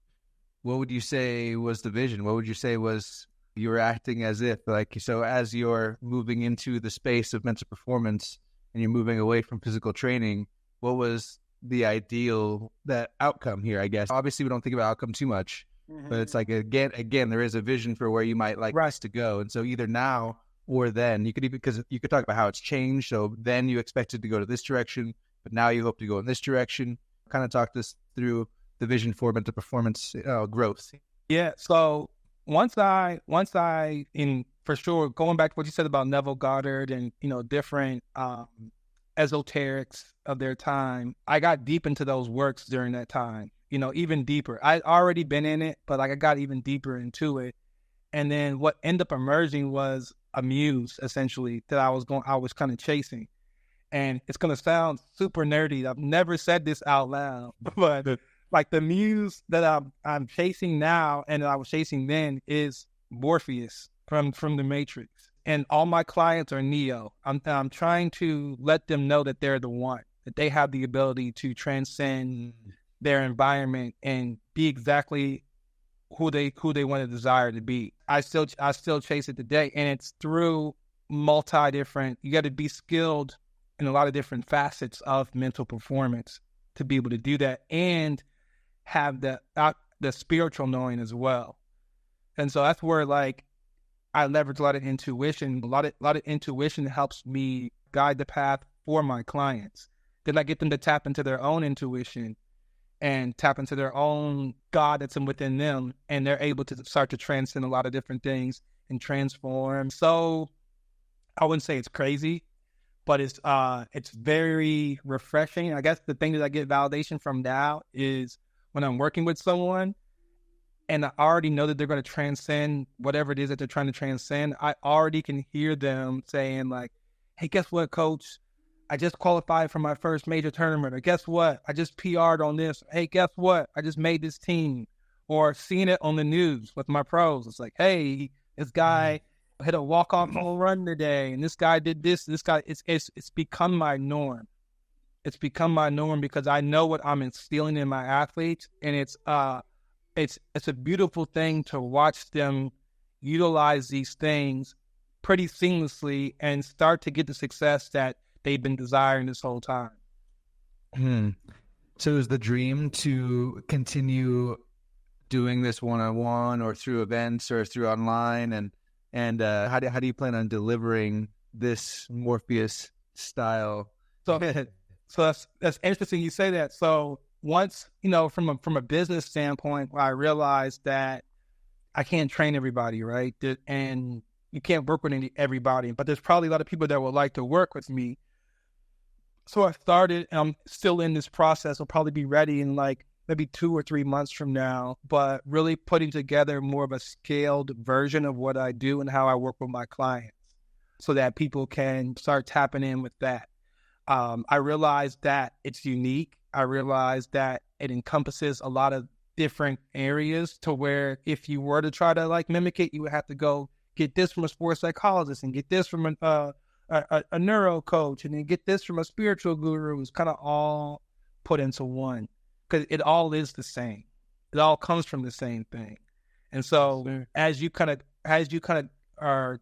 what would you say was the vision? What would you say was you were acting as if? Like, so as you're moving into the space of mental performance and you're moving away from physical training, what was the ideal that outcome here, I guess? Obviously, we don't think about outcome too much, but it's like, again, there is a vision for where you might like us to go. And so either now or then, you could even, because you could talk about how it's changed. So then you expected to go to this direction, but now you hope to go in this direction. Kind of talk this through the vision for mental performance growth. Yeah. So once I, for sure, going back to what you said about Neville Goddard and, different esoterics of their time, I got deep into those works during that time, even deeper. I'd already been in it, but like I got even deeper into it. And then what ended up emerging was a muse, essentially, that I was kind of chasing. And it's going to sound super nerdy. I've never said this out loud, but like the muse that I'm chasing now and that I was chasing then is Morpheus from the Matrix. And all my clients are Neo. I'm trying to let them know that they're the one, that they have the ability to transcend their environment and be exactly who they want to desire to be. I still chase it today, and it's through different. You got to be skilled in a lot of different facets of mental performance to be able to do that, and have the spiritual knowing as well. And so that's where like I leverage a lot of intuition. A lot of intuition helps me guide the path for my clients. Then I get them to tap into their own intuition and tap into their own God that's within them, and they're able to start to transcend a lot of different things and transform. So I wouldn't say it's crazy, but it's very refreshing. I guess the thing that I get validation from now is when I'm working with someone and I already know that they're going to transcend whatever it is that they're trying to transcend, I already can hear them saying like, hey, guess what, coach? I just qualified for my first major tournament. Or guess what? I just PR'd on this. Hey, guess what? I just made this team. Or seeing it on the news with my pros. It's like, hey, this guy hit a walk-off home run today, and this guy did this. This guy, it's become my norm. It's become my norm because I know what I'm instilling in my athletes, and it's a beautiful thing to watch them utilize these things pretty seamlessly and start to get the success that they've been desiring this whole time. So is the dream to continue doing this one-on-one or through events or through online? And how do you plan on delivering this Morpheus style? So that's interesting you say that. So once, from a business standpoint, I realized that I can't train everybody, right? And you can't work with everybody, but there's probably a lot of people that would like to work with me. So I started, and I'm still in this process. I'll probably be ready in like maybe 2 or 3 months from now, but really putting together more of a scaled version of what I do and how I work with my clients so that people can start tapping in with that. I realized that it's unique. I realized that it encompasses a lot of different areas to where if you were to try to like mimic it, you would have to go get this from a sports psychologist and get this from a neuro coach and then get this from a spiritual guru. It's kind of all put into one because it all is the same. It all comes from the same thing. And so as you kind of are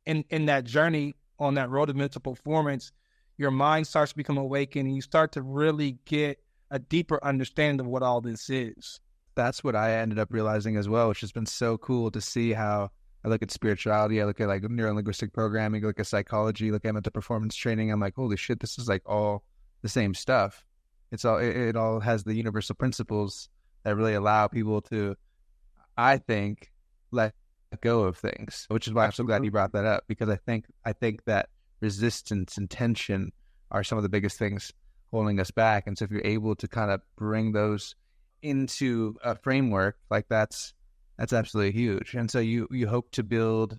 in that journey on that road of mental performance, your mind starts to become awakened and you start to really get a deeper understanding of what all this is. That's what I ended up realizing as well, which has been so cool to see how I look at spirituality. I look at like neuro-linguistic programming, look at psychology, look at mental performance training. I'm like, holy shit, this is like all the same stuff. It all has the universal principles that really allow people to, I think, let go of things, which is why I'm so glad you brought that up, because I think that resistance and tension are some of the biggest things holding us back. And so if you're able to kind of bring those into a framework, like that's absolutely huge. And so you hope to build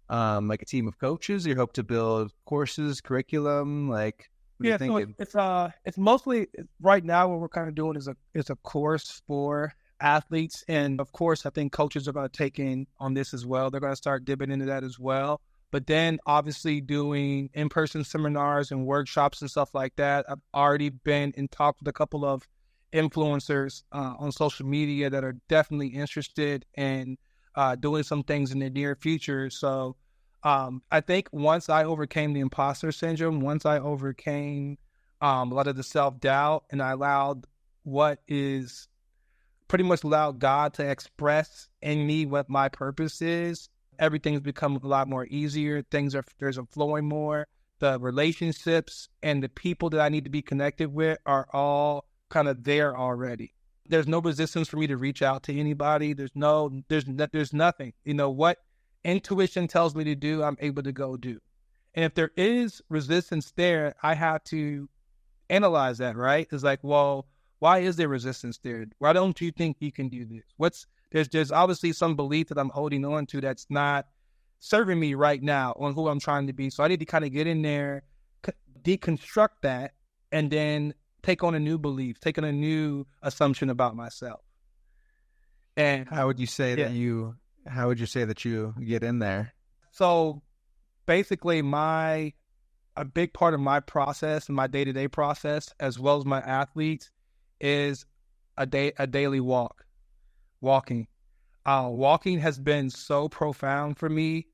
like a team of coaches, you hope to build courses, curriculum, like what are you thinking? So it's mostly right now what we're kind of doing is a course for athletes. And of course, I think coaches are going to take in on this as well. They're going to start dipping into that as well. But then obviously doing in-person seminars and workshops and stuff like that. I've already been in talk with a couple of influencers on social media that are definitely interested in doing some things in the near future. So I think once I overcame the imposter syndrome, once I overcame a lot of the self-doubt, and I allowed pretty much allowed God to express in me what my purpose is, everything's become a lot more easier. There's a flowing more. The relationships and the people that I need to be connected with are all kind of there already. There's no resistance for me to reach out to anybody. There's nothing. You know, what intuition tells me to do, I'm able to go do. And if there is resistance there, I have to analyze that, right? It's like, well, why is there resistance there? Why don't you think you can do this? There's obviously some belief that I'm holding on to that's not serving me right now on who I'm trying to be. So I need to kind of get in there, deconstruct that, and then take on a new belief, take on a new assumption about myself. And how would you say that you get in there? So basically a big part of my process and my day-to-day process, as well as my athletes, is a daily walking. Walking has been so profound for me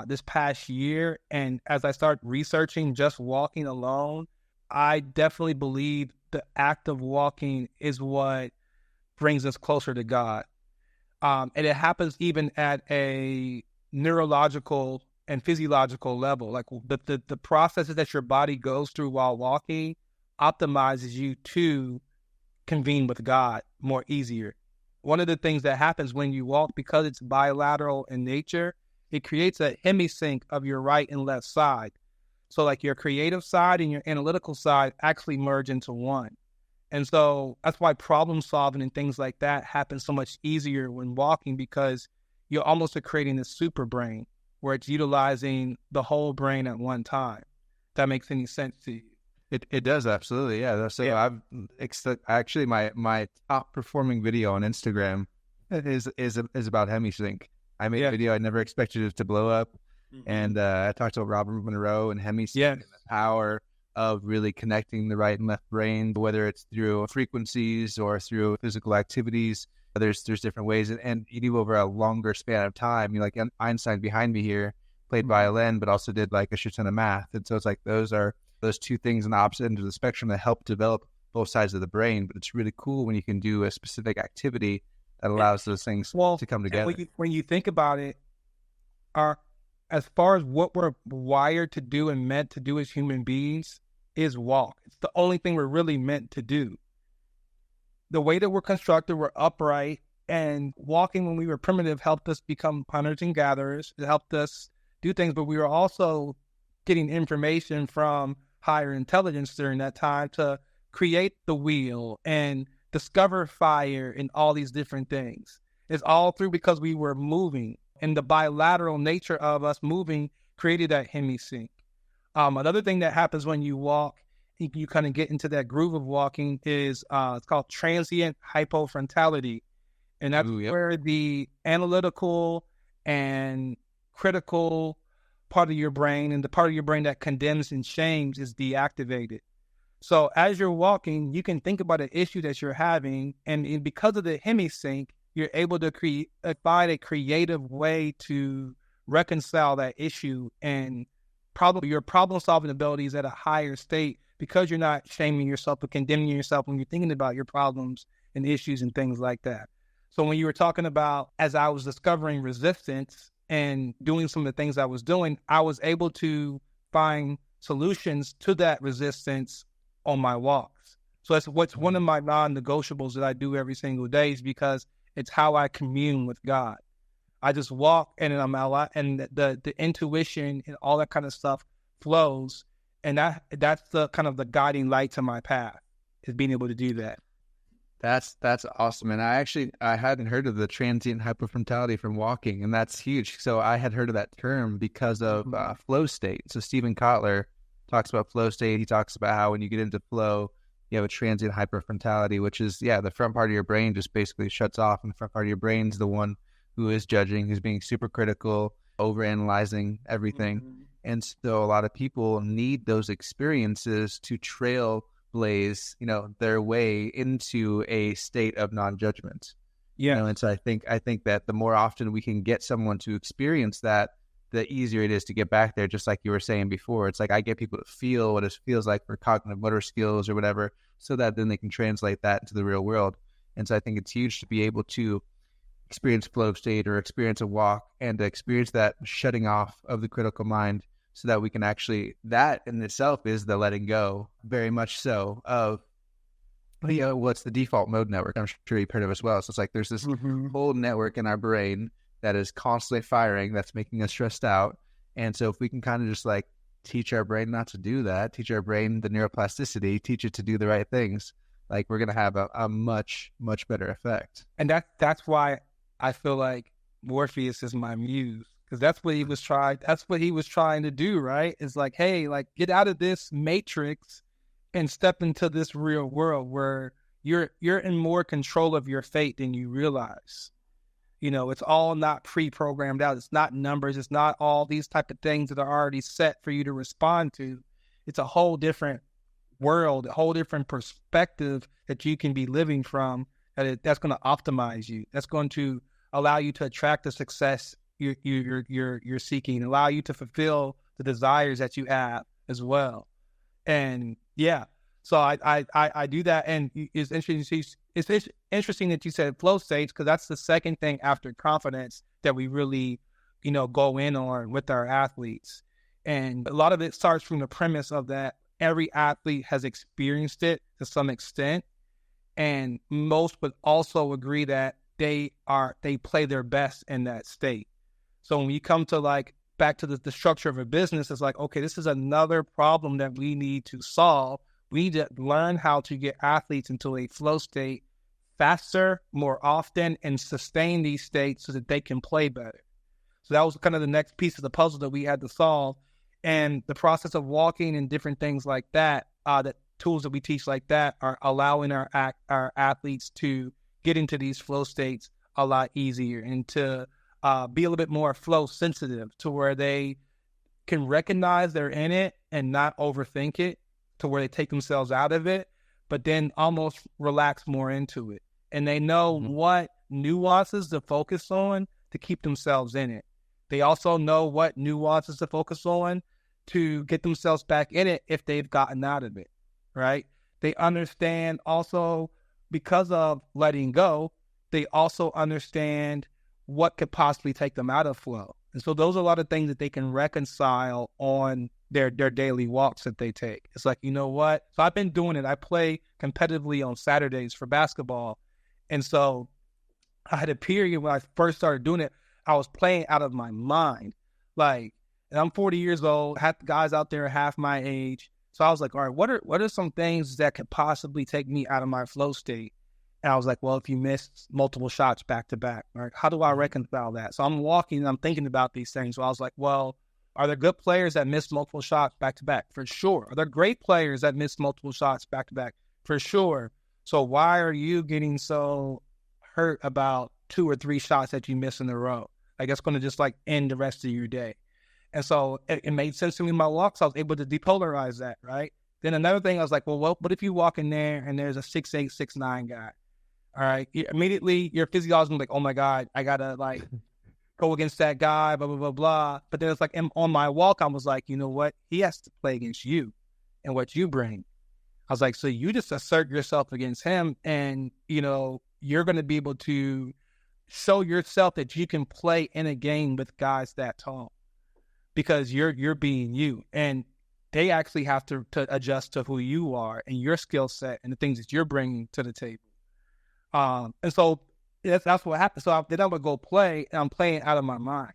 this past year. And as I start researching just walking alone, I definitely believe the act of walking is what brings us closer to God. And it happens even at a neurological and physiological level. Like the processes that your body goes through while walking optimizes you to convene with God more easier. One of the things that happens when you walk, because it's bilateral in nature, it creates a hemisync of your right and left side. So like your creative side and your analytical side actually merge into one. And so that's why problem solving and things like that happen so much easier when walking, because you're almost creating a super brain where it's utilizing the whole brain at one time. If that makes any sense to you. It does, absolutely, yeah. So yeah. Actually my top performing video on Instagram is about hemisync. I made a video I never expected it to blow up, and I talked about Robert Monroe and hemisync and the power of really connecting the right and left brain, whether it's through frequencies or through physical activities. There's different ways, and you do over a longer span of time. You like Einstein behind me here played violin, but also did like a shit ton of math, and so it's like those two things on the opposite end of the spectrum that help develop both sides of the brain. But it's really cool when you can do a specific activity that allows those things to come together. When you think about it, as far as what we're wired to do and meant to do as human beings is walk. It's the only thing we're really meant to do. The way that we're constructed, we're upright, and walking when we were primitive helped us become hunters and gatherers. It helped us do things, but we were also getting information from higher intelligence during that time to create the wheel and discover fire and all these different things. It's all through because we were moving, and the bilateral nature of us moving created that hemisync. Another thing that happens when you walk, you kind of get into that groove of walking, is it's called transient hypofrontality. And that's where the analytical and critical part of your brain and the part of your brain that condemns and shames is deactivated. So as you're walking, you can think about an issue that you're having, and because of the hemisync, you're able to find a creative way to reconcile that issue, and your problem-solving abilities at a higher state because you're not shaming yourself or condemning yourself when you're thinking about your problems and issues and things like that. So when you were talking about, as I was discovering resistance and doing some of the things I was doing, I was able to find solutions to that resistance on my walks. So that's what's one of my non-negotiables that I do every single day, is because it's how I commune with God. I just walk, and I'm out, and the intuition and all that kind of stuff flows, and that's the kind of the guiding light to my path, is being able to do that. That's awesome. And I hadn't heard of the transient hypofrontality from walking, and that's huge. So I had heard of that term because of flow state. So Stephen Kotler talks about flow state. He talks about how when you get into flow, you have a transient hyperfrontality, which is, the front part of your brain just basically shuts off, and the front part of your brain is the one who is judging, who's being super critical, overanalyzing everything. Mm-hmm. And so a lot of people need those experiences to trailblaze, their way into a state of non-judgment. Yeah. And so I think that the more often we can get someone to experience that, the easier it is to get back there. Just like you were saying before, it's like I get people to feel what it feels like for cognitive motor skills or whatever, so that then they can translate that into the real world. And so I think it's huge to be able to experience flow state or experience a walk and to experience that shutting off of the critical mind, so that we can actually, that in itself is the letting go, very much so, of what's the default mode network. I'm sure you've heard of as well. So it's like there's this whole network in our brain that is constantly firing, that's making us stressed out. And so if we can kind of just like teach our brain not to do that, teach our brain the neuroplasticity, teach it to do the right things, like we're going to have a much, much better effect. And that's why I feel like Morpheus is my muse, because that's what he was trying to do, right? It's like, hey, like get out of this matrix and step into this real world where you're in more control of your fate than you realize. It's all not pre-programmed out. It's not numbers. It's not all these type of things that are already set for you to respond to. It's a whole different world, a whole different perspective that you can be living from, that's going to optimize you. That's going to allow you to attract the success you're seeking, allow you to fulfill the desires that you have as well. And so I do that. And it's interesting. It's interesting that you said flow states, because that's the second thing after confidence that we really, go in on with our athletes. And a lot of it starts from the premise of that every athlete has experienced it to some extent. And most would also agree that they play their best in that state. So when you come to like back to the structure of a business, it's like, okay, this is another problem that we need to solve. We need to learn how to get athletes into a flow state faster, more often, and sustain these states so that they can play better. So that was kind of the next piece of the puzzle that we had to solve. And the process of walking and different things like that, the tools that we teach like that are allowing our athletes to get into these flow states a lot easier, and to be a little bit more flow sensitive, to where they can recognize they're in it and not overthink it, to where they take themselves out of it, but then almost relax more into it. And they know what nuances to focus on to keep themselves in it. They also know what nuances to focus on to get themselves back in it if they've gotten out of it, right? They understand also, because of letting go, they also understand what could possibly take them out of flow. And so those are a lot of things that they can reconcile on their daily walks that they take. It's like, you know what? So I've been doing it. I play competitively on Saturdays for basketball. And so I had a period when I first started doing it, I was playing out of my mind. Like, and I'm 40 years old, had guys out there half my age. So I was like, all right, what are some things that could possibly take me out of my flow state? And I was like, well, if you miss multiple shots back to back, right, how do I reconcile that? So I'm walking and I'm thinking about these things. So I was like, well, are there good players that miss multiple shots back to back? For sure. Are there great players that miss multiple shots back to back? For sure. So why are you getting so hurt about 2 or 3 shots that you miss in a row? Like, that's going to just like end the rest of your day. And so it made sense to me in my walks. I was able to depolarize that, right? Then another thing, I was like, well, what if you walk in there and there's a 6'8", 6'9" guy? All right. Immediately your physiology is like, oh my God, I got to like go against that guy, blah, blah, blah, blah. But then it's like on my walk, I was like, you know what? He has to play against you and what you bring. I was like, so you just assert yourself against him, and, you're going to be able to show yourself that you can play in a game with guys that tall, because you're being you, and they actually have to adjust to who you are and your skill set and the things that you're bringing to the table. And so that's what happened. So then I would go play, and I'm playing out of my mind.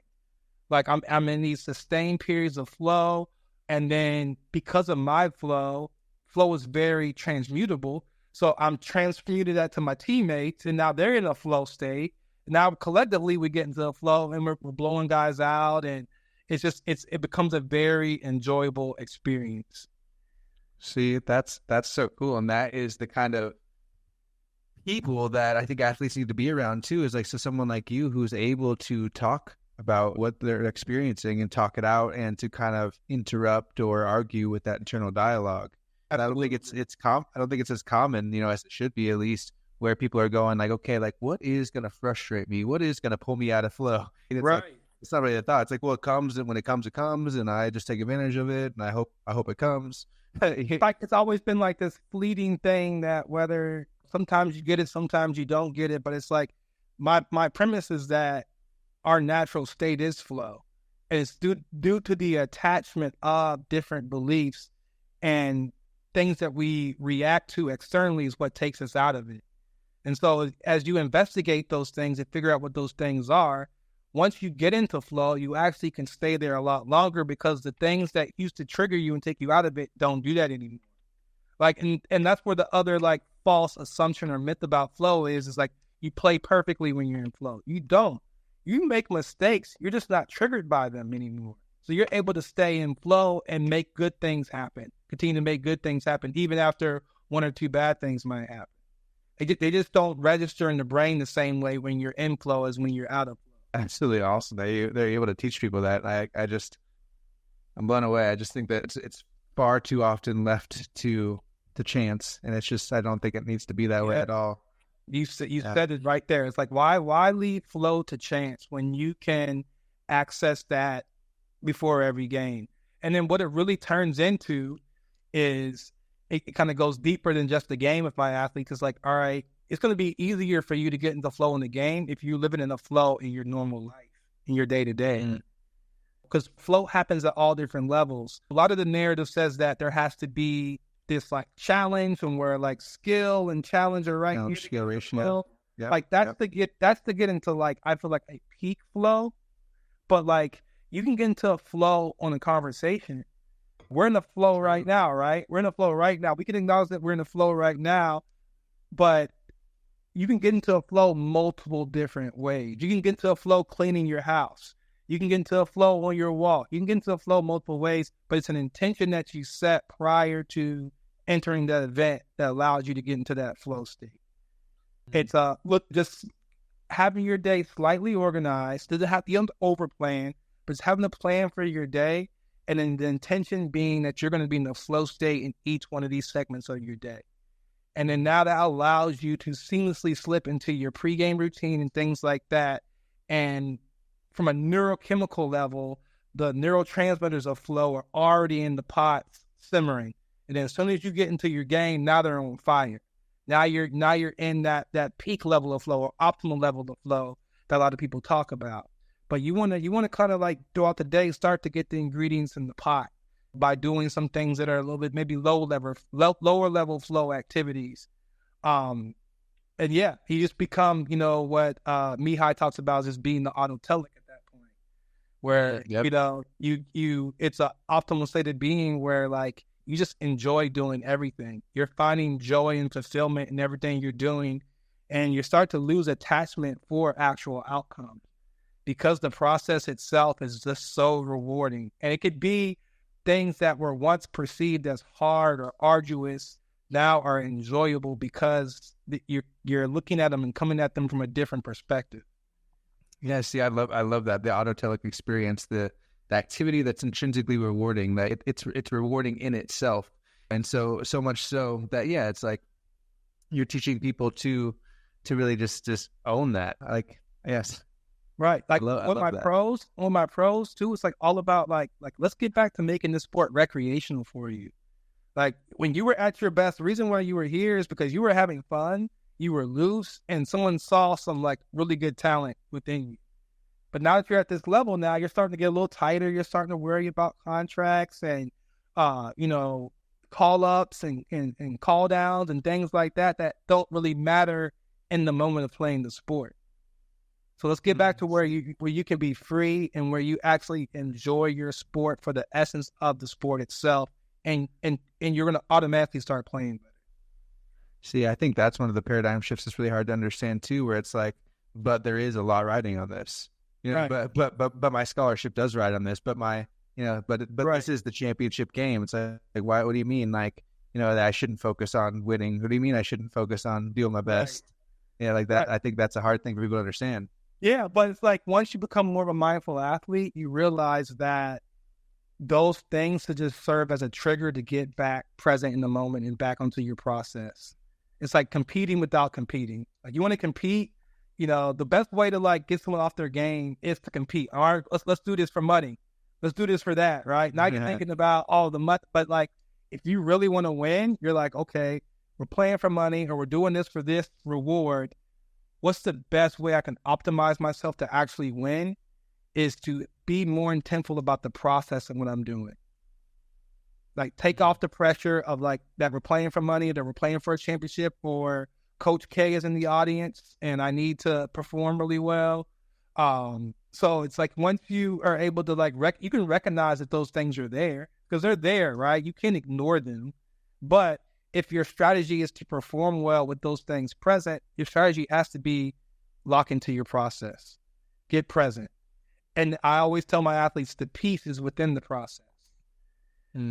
Like I'm in these sustained periods of flow. And then because of my flow is very transmutable. So I'm transmuted that to my teammates, and now they're in a flow state. Now collectively we get into a flow, and we're blowing guys out, and it becomes a very enjoyable experience. See, that's so cool. And that is the kind of people that I think athletes need to be around too, is like, so someone like you who's able to talk about what they're experiencing and talk it out and to kind of interrupt or argue with that internal dialogue. And I don't think I don't think it's as common, as it should be, at least, where people are going like, okay, like what is going to frustrate me? What is going to pull me out of flow? And it's Right. like, it's not really a thought. It's like, well, it comes, and when it comes, and I just take advantage of it, and I hope it comes. Like it's always been like this fleeting thing that whether sometimes you get it, sometimes you don't get it. But it's like my premise is that our natural state is flow. And it's due to the attachment of different beliefs and things that we react to externally is what takes us out of it. And so as you investigate those things and figure out what those things are, once you get into flow, you actually can stay there a lot longer because the things that used to trigger you and take you out of it don't do that anymore. Like, and that's where the other like false assumption or myth about flow is like you play perfectly when you're in flow. You don't. You make mistakes. You're just not triggered by them anymore. So you're able to stay in flow and make good things happen. Continue to make good things happen even after one or two bad things might happen. They just don't register in the brain the same way when you're in flow as when you're out of flow. Absolutely awesome. They're able to teach people that. I'm blown away. I just think that it's far too often left to chance, and it's just, I don't think it needs to be that way at all. You said it right there. It's like, why leave flow to chance when you can access that before every game? And then what it really turns into is it kind of goes deeper than just the game with my athletes. It's like, all right, it's going to be easier for you to get into flow in the game if you're living in a flow in your normal life, in your day-to-day. Because flow happens at all different levels. A lot of the narrative says that there has to be this like challenge and where like skill and challenge are right. Skill ratio. Yep. Like that's to get into like, I feel like a peak flow, but like you can get into a flow on a conversation. We're in the flow right now, right? We're in the flow right now. We can acknowledge that we're in the flow right now, but you can get into a flow multiple different ways. You can get into a flow cleaning your house. You can get into a flow on your walk. You can get into a flow multiple ways, but it's an intention that you set prior to entering that event that allows you to get into that flow state. It's just having your day slightly organized. Doesn't have to over plan, but it's having a plan for your day, and then the intention being that you're going to be in the flow state in each one of these segments of your day. And then now that allows you to seamlessly slip into your pregame routine and things like that. And from a neurochemical level, the neurotransmitters of flow are already in the pot simmering. And then as soon as you get into your game, now they're on fire. Now you're in that peak level of flow or optimal level of flow that a lot of people talk about. But you want to kind of like throughout the day start to get the ingredients in the pot by doing some things that are a little bit maybe lower level flow activities. And yeah, he just become, what Mihai talks about is just being the autotelic at that point, where, it's an optimal state of being where like you just enjoy doing everything. You're finding joy and fulfillment in everything you're doing, and you start to lose attachment for actual outcomes because the process itself is just so rewarding. And it could be things that were once perceived as hard or arduous now are enjoyable because you're looking at them and coming at them from a different perspective. Yeah, see, I love that, the autotelic experience, the activity that's intrinsically rewarding, that it's rewarding in itself, and so much so that it's like you're teaching people to really just own that. Like, yes. Right. Like on my pros too, it's like all about like let's get back to making this sport recreational for you. Like when you were at your best, the reason why you were here is because you were having fun, you were loose, and someone saw some like really good talent within you. But now that you're at this level now, you're starting to get a little tighter. You're starting to worry about contracts and call ups and call downs and things like that don't really matter in the moment of playing the sport. So let's get back to where you can be free and where you actually enjoy your sport for the essence of the sport itself, and you're going to automatically start playing better. See, I think that's one of the paradigm shifts that's really hard to understand too, where it's like, but there is a lot riding on this, right. But my scholarship does ride on this, but my But Right. this is the championship game. It's like why? What do you mean? Like, that I shouldn't focus on winning. What do you mean I shouldn't focus on doing my best? Right. Like that. Right. I think that's a hard thing for people to understand. Yeah, but it's like once you become more of a mindful athlete, you realize that those things to just serve as a trigger to get back present in the moment and back onto your process. It's like competing without competing. Like you want to compete, the best way to like get someone off their game is to compete. All right, let's do this for money. Let's do this for that, right? Now you're thinking about all the money, but like if you really want to win, you're like, okay, we're playing for money or we're doing this for this reward. What's the best way I can optimize myself to actually win is to be more intentful about the process of what I'm doing. Like take off the pressure of like that we're playing for money, that we're playing for a championship, or Coach K is in the audience and I need to perform really well. So it's like once you are able to like, you can recognize that those things are there because they're there, right? You can't ignore them. But if your strategy is to perform well with those things present, your strategy has to be lock into your process, get present. And I always tell my athletes the peace is within the process.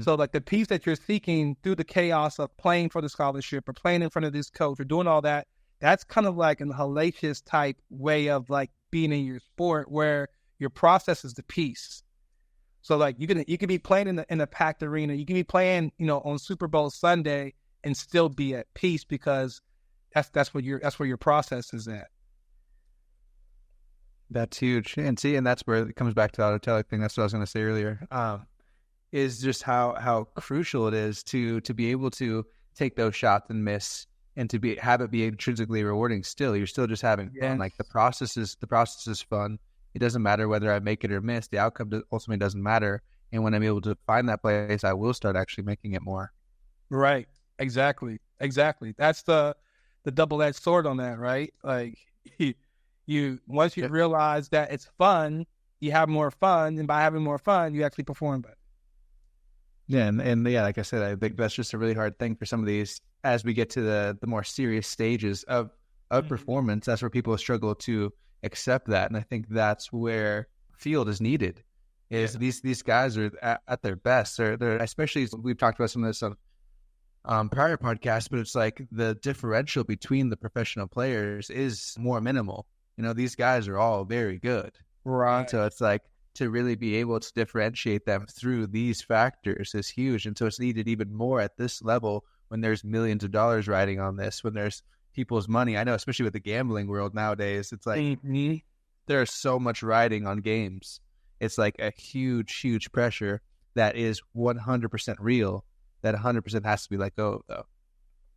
So like the peace that you're seeking through the chaos of playing for the scholarship or playing in front of this coach or doing all that, that's kind of like a hellacious type way of like being in your sport where your process is the peace. So like you can be playing in a packed arena, you can be playing, on Super Bowl Sunday and still be at peace because that's where your process is at. That's huge. And that's where it comes back to the autotelic thing. That's what I was going to say earlier. Is just how crucial it is to be able to take those shots and miss and to have it be intrinsically rewarding still. You're still just having fun. Like the process is fun. It doesn't matter whether I make it or miss. The outcome ultimately doesn't matter. And when I'm able to find that place, I will start actually making it more. Right. Exactly. That's the double-edged sword on that, right? Like once you realize that it's fun, you have more fun, and by having more fun, you actually perform better. Yeah, and like I said, I think that's just a really hard thing for some of these as we get to the more serious stages of performance. That's where people struggle to accept that, and I think that's where field is needed. These guys are at their best. They're especially, we've talked about some of this on prior podcasts, but it's like the differential between the professional players is more minimal. These guys are all very good, right? So it's like, to really be able to differentiate them through these factors is huge. And so it's needed even more at this level when there's millions of dollars riding on this, when there's people's money. I know, especially with the gambling world nowadays, it's like there's so much riding on games. It's like a huge, huge pressure that is 100% real, that 100% has to be let go of, though.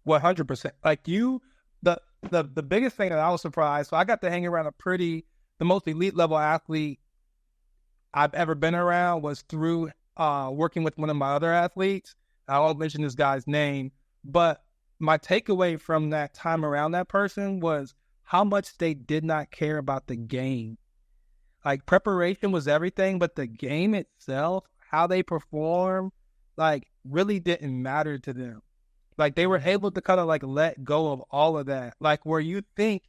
100%. Like the biggest thing that I was surprised, so I got to hang around the most elite level athlete I've ever been around was through working with one of my other athletes. I won't mention this guy's name, but my takeaway from that time around that person was how much they did not care about the game. Like preparation was everything, but the game itself, how they perform, like really didn't matter to them. Like they were able to kind of like let go of all of that. Like where you think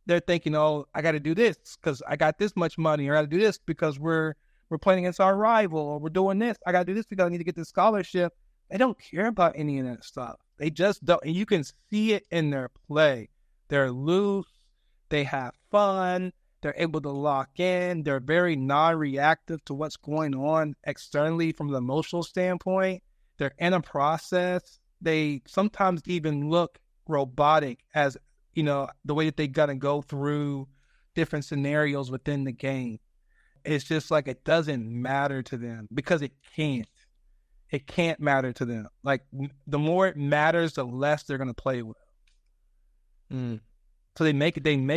they're thinking, oh, I got to do this because I got this much money, or I got to do this because we're playing against our rival, or we're doing this. I got to do this because I need to get this scholarship. They don't care about any of that stuff. They just don't. And you can see it in their play. They're loose. They have fun. They're able to lock in. They're very non-reactive to what's going on externally from the emotional standpoint. They're in a process. They sometimes even look robotic as, the way that they got to go through different scenarios within the game. It's just like it doesn't matter to them because it can't. It can't matter to them. Like the more it matters, the less they're going to play with. So they make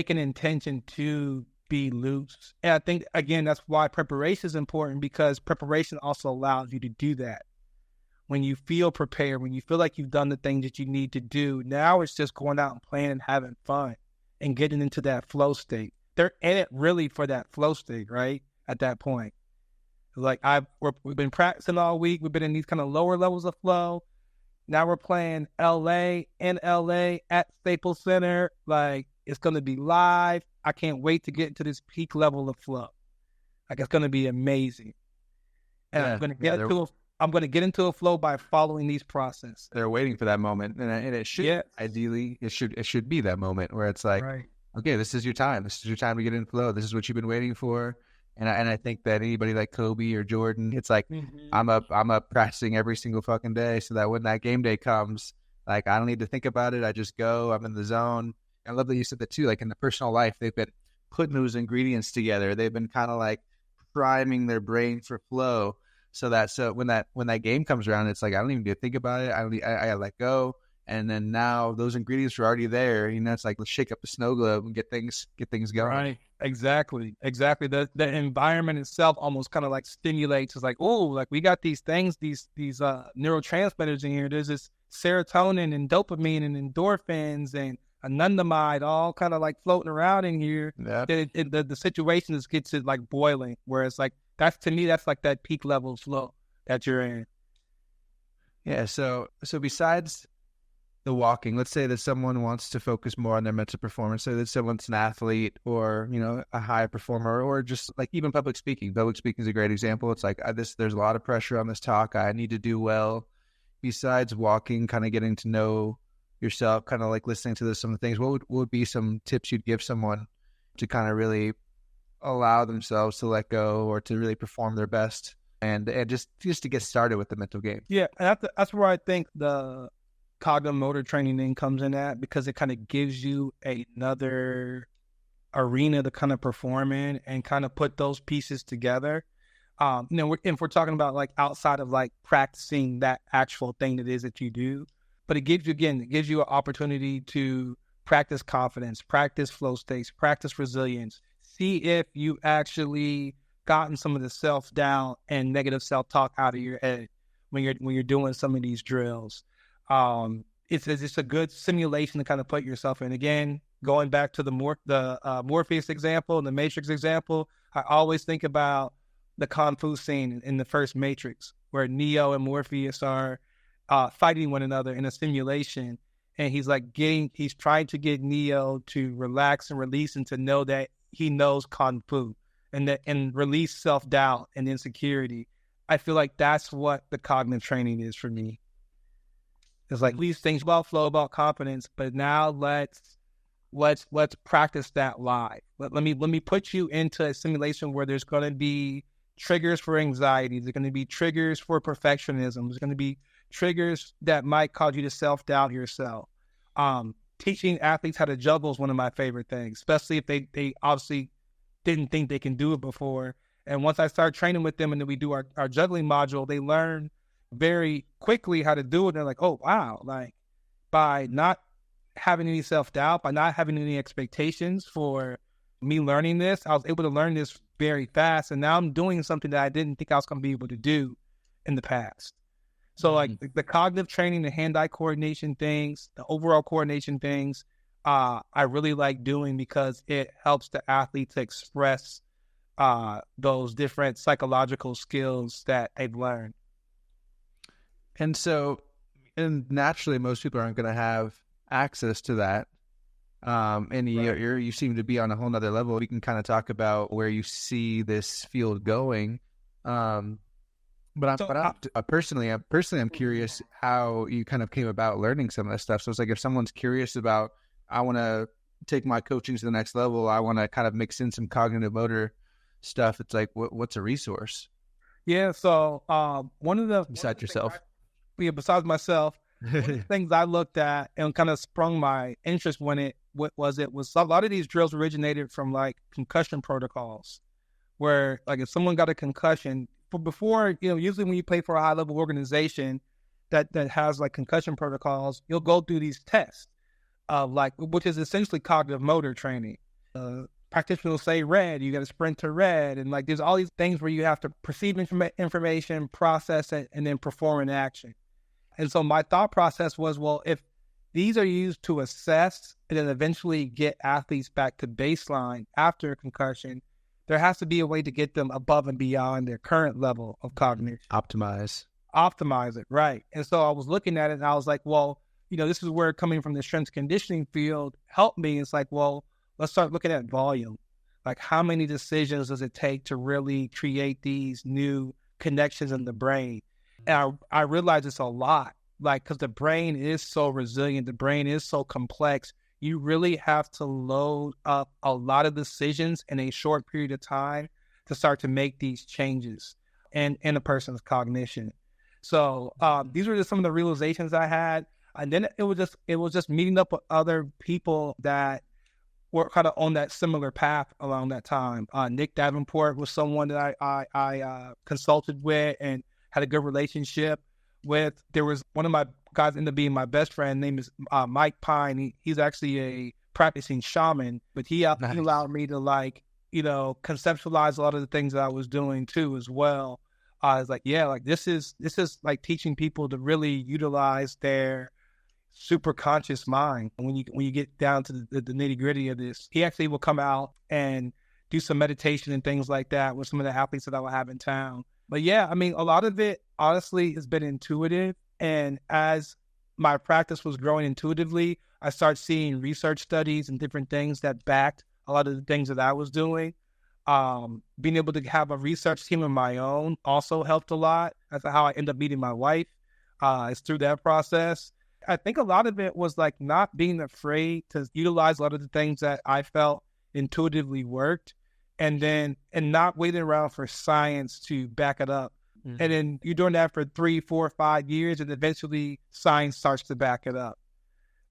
an intention to be loose. And I think, again, that's why preparation is important, because preparation also allows you to do that. When you feel prepared, when you feel like you've done the things that you need to do, now it's just going out and playing and having fun and getting into that flow state. They're in it really for that flow state, right? At that point. Like we've been practicing all week. We've been in these kind of lower levels of flow. Now we're playing in LA at Staples Center. Like it's going to be live. I can't wait to get into this peak level of flow. Like it's going to be amazing. And I'm going to get into a flow by following these processes. They're waiting for that moment, and it should ideally it should be that moment where it's like, okay, this is your time. This is your time to get in flow. This is what you've been waiting for. And I think that anybody like Kobe or Jordan, it's like I'm up practicing every single fucking day, so that when that game day comes, like I don't need to think about it. I just go. I'm in the zone. I love that you said that too. Like in the personal life, they've been putting those ingredients together. They've been kind of like priming their brain for flow, so when that game comes around, it's like I don't even need to think about it. I let go, and then now those ingredients are already there. You know, it's like let's shake up the snow globe and get things going. Right. Exactly. The environment itself almost kind of like stimulates. It's like, oh, like we got these things, these neurotransmitters in here. There's this serotonin and dopamine and endorphins and anandamide all kind of like floating around in here. Yeah. The situation gets it like boiling, where it's like to me that's like that peak level flow that you're in. Yeah. So besides the walking, let's say that someone wants to focus more on their mental performance. So that someone's an athlete or, you know, a high performer, or just like even public speaking. Public speaking is a great example. It's like there's a lot of pressure on this talk. I need to do well. Besides walking, kind of getting to know yourself, kind of like listening to some of the things, what would be some tips you'd give someone to kind of really allow themselves to let go or to really perform their best and just to get started with the mental game? Yeah, and that's where I think the cognitive motor training thing comes in at, because it kind of gives you another arena to kind of perform in and kind of put those pieces together. You know, if we're talking about like outside of like practicing that actual thing that is that you do, but it gives you an opportunity to practice confidence, practice flow states, practice resilience, see if you actually gotten some of the self-doubt and negative self-talk out of your head when you're doing some of these drills. It's a good simulation to kind of put yourself in. Again, going back to the Morpheus example and the Matrix example, I always think about the Kung Fu scene in the first Matrix, where Neo and Morpheus are fighting one another in a simulation, and he's trying to get Neo to relax and release and to know that he knows Kung Fu and release self-doubt and insecurity. I feel like that's what the cognitive training is for me. It's like these things about flow, about confidence, but now let's practice that live. Let me put you into a simulation where there's going to be triggers for anxiety. There's going to be triggers for perfectionism. There's going to be triggers that might cause you to self-doubt yourself. Teaching athletes how to juggle is one of my favorite things, especially if they obviously didn't think they can do it before. And once I start training with them and then we do our juggling module, they learn very quickly how to do it. They're like, oh, wow. Like, by not having any self-doubt, by not having any expectations for me learning this, I was able to learn this very fast. And now I'm doing something that I didn't think I was going to be able to do in the past. So like the cognitive training, the hand-eye coordination things, the overall coordination things, I really like doing because it helps the athlete to express those different psychological skills that they've learned. And naturally, most people aren't going to have access to that. And you seem to be on a whole nother level. We can kind of talk about where you see this field going. But I'm personally curious how you kind of came about learning some of this stuff. So it's like if someone's curious about, I want to take my coaching to the next level, I want to kind of mix in some cognitive motor stuff. It's like, what's a resource? Yeah. So besides myself, one of the things I looked at and kind of sprung my interest when it was a lot of these drills originated from like concussion protocols, where like if someone got a concussion before, you know, usually when you play for a high level organization that has like concussion protocols, you'll go through these tests of like, which is essentially cognitive motor training. Practitioner will say red, you got to sprint to red, and like there's all these things where you have to perceive information, process it, and then perform an action. And so my thought process was, well, if these are used to assess and then eventually get athletes back to baseline after a concussion, there has to be a way to get them above and beyond their current level of cognition. Optimize it, right. And so I was looking at it and I was like, well, you know, this is where coming from the strength conditioning field helped me. It's like, well, let's start looking at volume. Like how many decisions does it take to really create these new connections in the brain. And I realized it's a lot, like, because the brain is so resilient, the brain is so complex. You really have to load up a lot of decisions in a short period of time to start to make these changes in a person's cognition. So these were just some of the realizations I had. And then it was just meeting up with other people that were kind of on that similar path around that time. Nick Davenport was someone that I consulted with and had a good relationship with. There was one of my guys ended up being my best friend. Name is Mike Pine. He's actually a practicing shaman, but he allowed me to, like, conceptualize a lot of the things that I was doing too as well. I was like, yeah, like this is like teaching people to really utilize their super conscious mind. When you get down to the nitty gritty of this, he actually will come out and do some meditation and things like that with some of the athletes that I will have in town. But yeah, I mean, a lot of it honestly has been intuitive. And as my practice was growing intuitively, I started seeing research studies and different things that backed a lot of the things that I was doing. Being able to have a research team of my own also helped a lot. That's how I ended up meeting my wife. It's through that process. I think a lot of it was like not being afraid to utilize a lot of the things that I felt intuitively worked, and not waiting around for science to back it up. Mm-hmm. And then you're doing that for 3, 4, 5 years, and eventually science starts to back it up.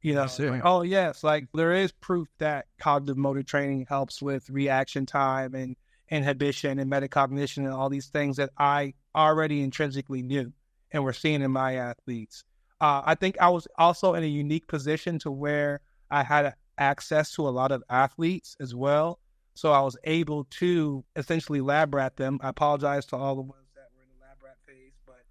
Like, oh yes, like there is proof that cognitive motor training helps with reaction time and inhibition and metacognition and all these things that I already intrinsically knew and we're seeing in my athletes. I think I was also in a unique position to where I had access to a lot of athletes as well. So I was able to essentially lab rat them. I apologize to all the ones that were in the lab rat phase, but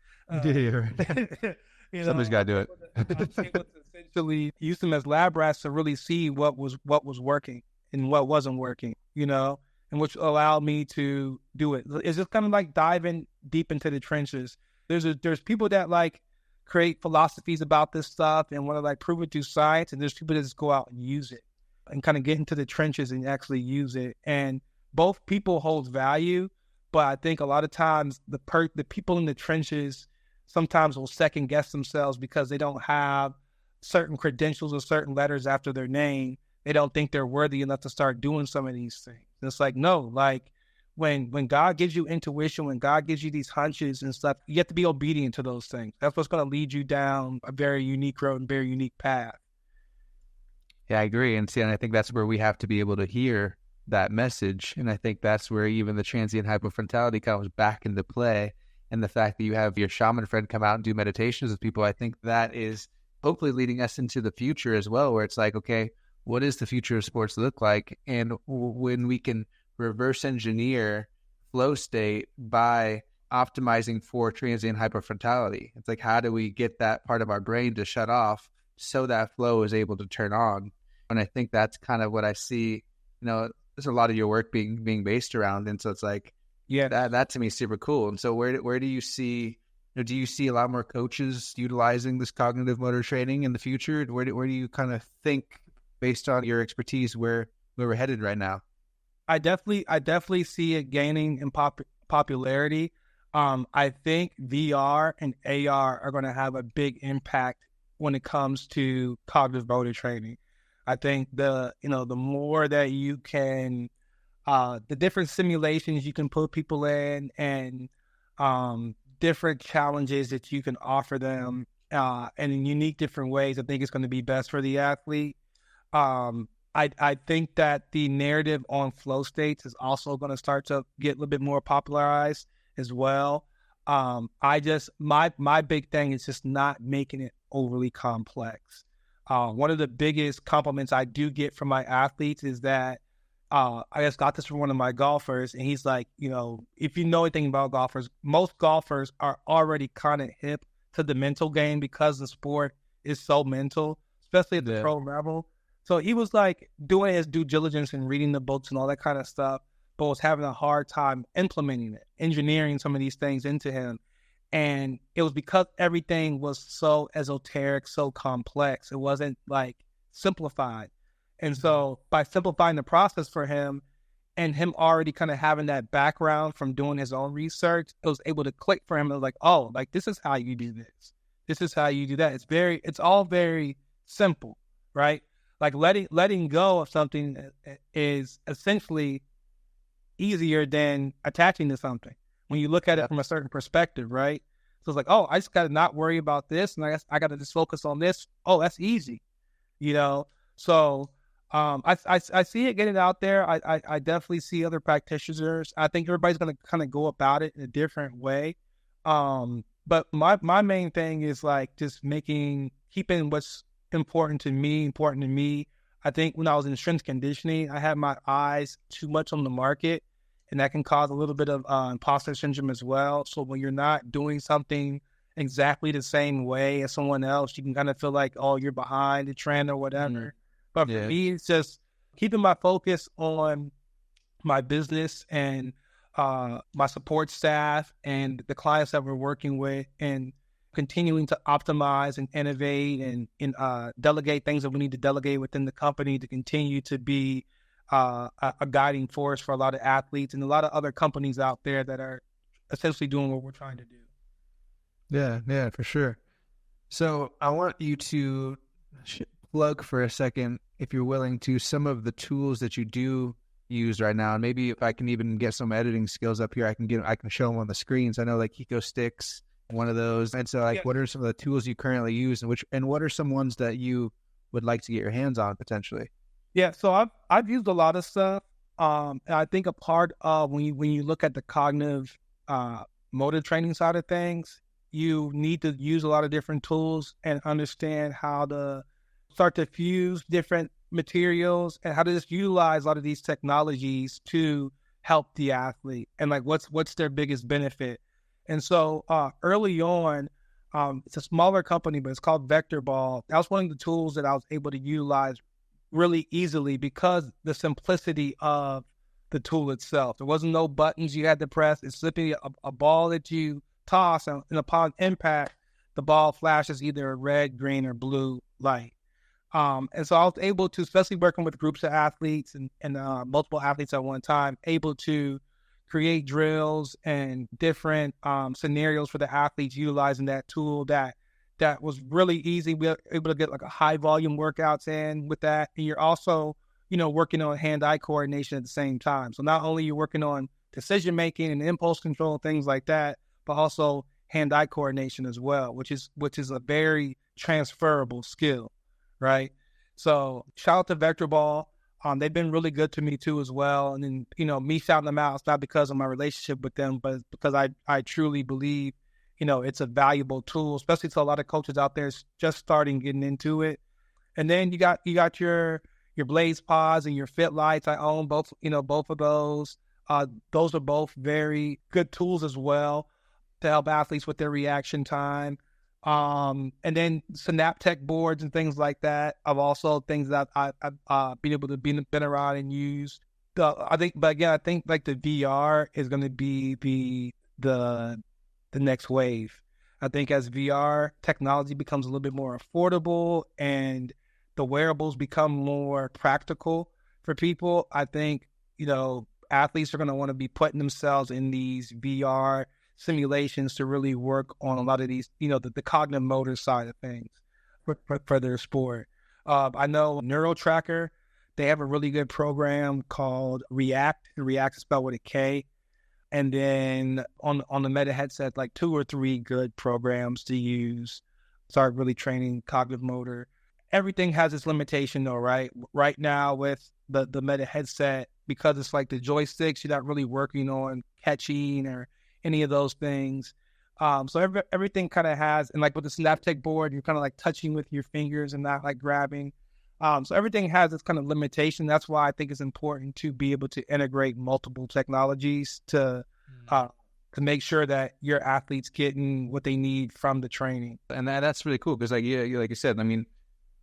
somebody's got to do it. I was able to essentially use them as lab rats to really see what was working and what wasn't working, and which allowed me to do it. It's just kind of like diving deep into the trenches. There's people that like create philosophies about this stuff and want to like prove it through science, and there's people that just go out and use it and kind of get into the trenches and actually use it. And both people hold value, but I think a lot of times the people in the trenches sometimes will second guess themselves because they don't have certain credentials or certain letters after their name. They don't think they're worthy enough to start doing some of these things. And it's like, no, like when God gives you intuition, when God gives you these hunches and stuff, you have to be obedient to those things. That's what's going to lead you down a very unique road and very unique path. Yeah, I agree. And I think that's where we have to be able to hear that message. And I think that's where even the transient hypofrontality comes back into play. And the fact that you have your shaman friend come out and do meditations with people, I think that is hopefully leading us into the future as well, where it's like, okay, what does the future of sports look like? And when we can reverse engineer flow state by optimizing for transient hypofrontality, it's like, how do we get that part of our brain to shut off so that flow is able to turn on? And I think that's kind of what I see, there's a lot of your work being based around. And so it's like, yeah, that to me is super cool. And so where do you see, do you see a lot more coaches utilizing this cognitive motor training in the future? Where do you kind of think, based on your expertise, where we're headed right now? I definitely see it gaining in popularity. I think VR and AR are going to have a big impact when it comes to cognitive motor training. I think the more that you can, the different simulations you can put people in and different challenges that you can offer them and in unique different ways, I think it's going to be best for the athlete. I think that the narrative on flow states is also going to start to get a little bit more popularized as well. My big thing is just not making it overly complex. One of the biggest compliments I do get from my athletes is that I just got this from one of my golfers, and he's like, if you know anything about golfers, most golfers are already kind of hip to the mental game because the sport is so mental, especially at the pro level. So he was like doing his due diligence and reading the books and all that kind of stuff, but was having a hard time implementing it, engineering some of these things into him. And it was because everything was so esoteric, so complex. It wasn't like simplified. And so by simplifying the process for him, And him already kind of having that background from doing his own research, it was able to click for him. It was like, oh, like this is how you do this. This is how you do that. It's all very simple, right? Like letting go of something is essentially easier than attaching to something when you look at it from a certain perspective, right? So it's like, oh, I just got to not worry about this, and I got to just focus on this. Oh, that's easy, you know. So I see it getting out there. I definitely see other practitioners. I think everybody's going to kind of go about it in a different way. But my main thing is like just keeping what's important to me. I think when I was in strength conditioning, I had my eyes too much on the market, and that can cause a little bit of imposter syndrome as well. So when you're not doing something exactly the same way as someone else, you can kind of feel like, oh, you're behind the trend or whatever. Mm-hmm. But for me, it's just keeping my focus on my business and my support staff and the clients that we're working with, and continuing to optimize and innovate and delegate things that we need to delegate within the company to continue to be a guiding force for a lot of athletes and a lot of other companies out there that are essentially doing what we're trying to do. Yeah, for sure. So I want you to plug for a second, if you're willing to, some of the tools that you do use right now, and maybe if I can even get some editing skills up here, I can show them on the screens. I know like Kiko Sticks, one of those, and so like, what are some of the tools you currently use, and what are some ones that you would like to get your hands on potentially? Yeah, so I've used a lot of stuff, and I think a part of when you look at the cognitive motor training side of things, you need to use a lot of different tools and understand how to start to fuse different materials and how to just utilize a lot of these technologies to help the athlete, and like what's their biggest benefit. And so early on, it's a smaller company, but it's called Vector Ball. That was one of the tools that I was able to utilize really easily because the simplicity of the tool itself. There wasn't no buttons you had to press. It's simply a ball that you toss, and upon impact, the ball flashes either a red, green, or blue light. And so I was able to, especially working with groups of athletes and multiple athletes at one time, able to create drills and different scenarios for the athletes utilizing that tool that was really easy. We were able to get like a high volume workouts in with that. And you're also, working on hand-eye coordination at the same time. So not only you're working on decision-making and impulse control, things like that, but also hand-eye coordination as well, which is a very transferable skill. Right. So shout out to Vector Ball. They've been really good to me too as well. And then, me shouting them out, it's not because of my relationship with them, but because I truly believe, it's a valuable tool, especially to a lot of coaches out there just starting getting into it. And then you got your Blaze Pods and your Fit Lights. I own both of those. Those are both very good tools as well to help athletes with their reaction time. And then Synaptech boards and things like that are also things that I've been able to been around and use. I think like the VR is going to be the next wave. I think as VR technology becomes a little bit more affordable and the wearables become more practical for people, I think, athletes are going to want to be putting themselves in these VR simulations to really work on a lot of these, the cognitive motor side of things for their sport. I know Neuro Tracker, they have a really good program called React. React is spelled with a K. And then on the Meta headset, like 2 or 3 good programs to use. Start really training cognitive motor. Everything has its limitation though, right? Right now with the Meta headset, because it's like the joysticks, you're not really working on catching or any of those things. So everything kind of has, and like with the Synaptech board, you're kind of like touching with your fingers and not like grabbing. So everything has its kind of limitation. That's why I think it's important to be able to integrate multiple technologies to make sure that your athletes getting what they need from the training. And that's really cool because like you said, I mean,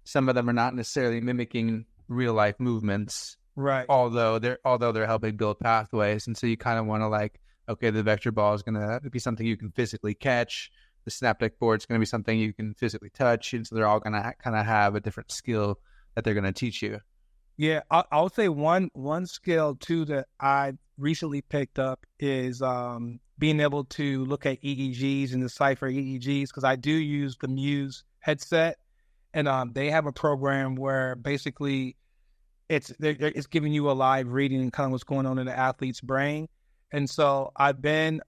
some of them are not necessarily mimicking real life movements, right? Although they're helping build pathways, and so you kind of want to like, okay, the Vector Ball is going to be something you can physically catch. The Synaptech board is going to be something you can physically touch, and so they're all going to kind of have a different skill that they're going to teach you. Yeah, I would say one skill too that I recently picked up is being able to look at EEGs and decipher EEGs, because I do use the Muse headset, and they have a program where basically it's giving you a live reading and kind of what's going on in the athlete's brain. And so I've been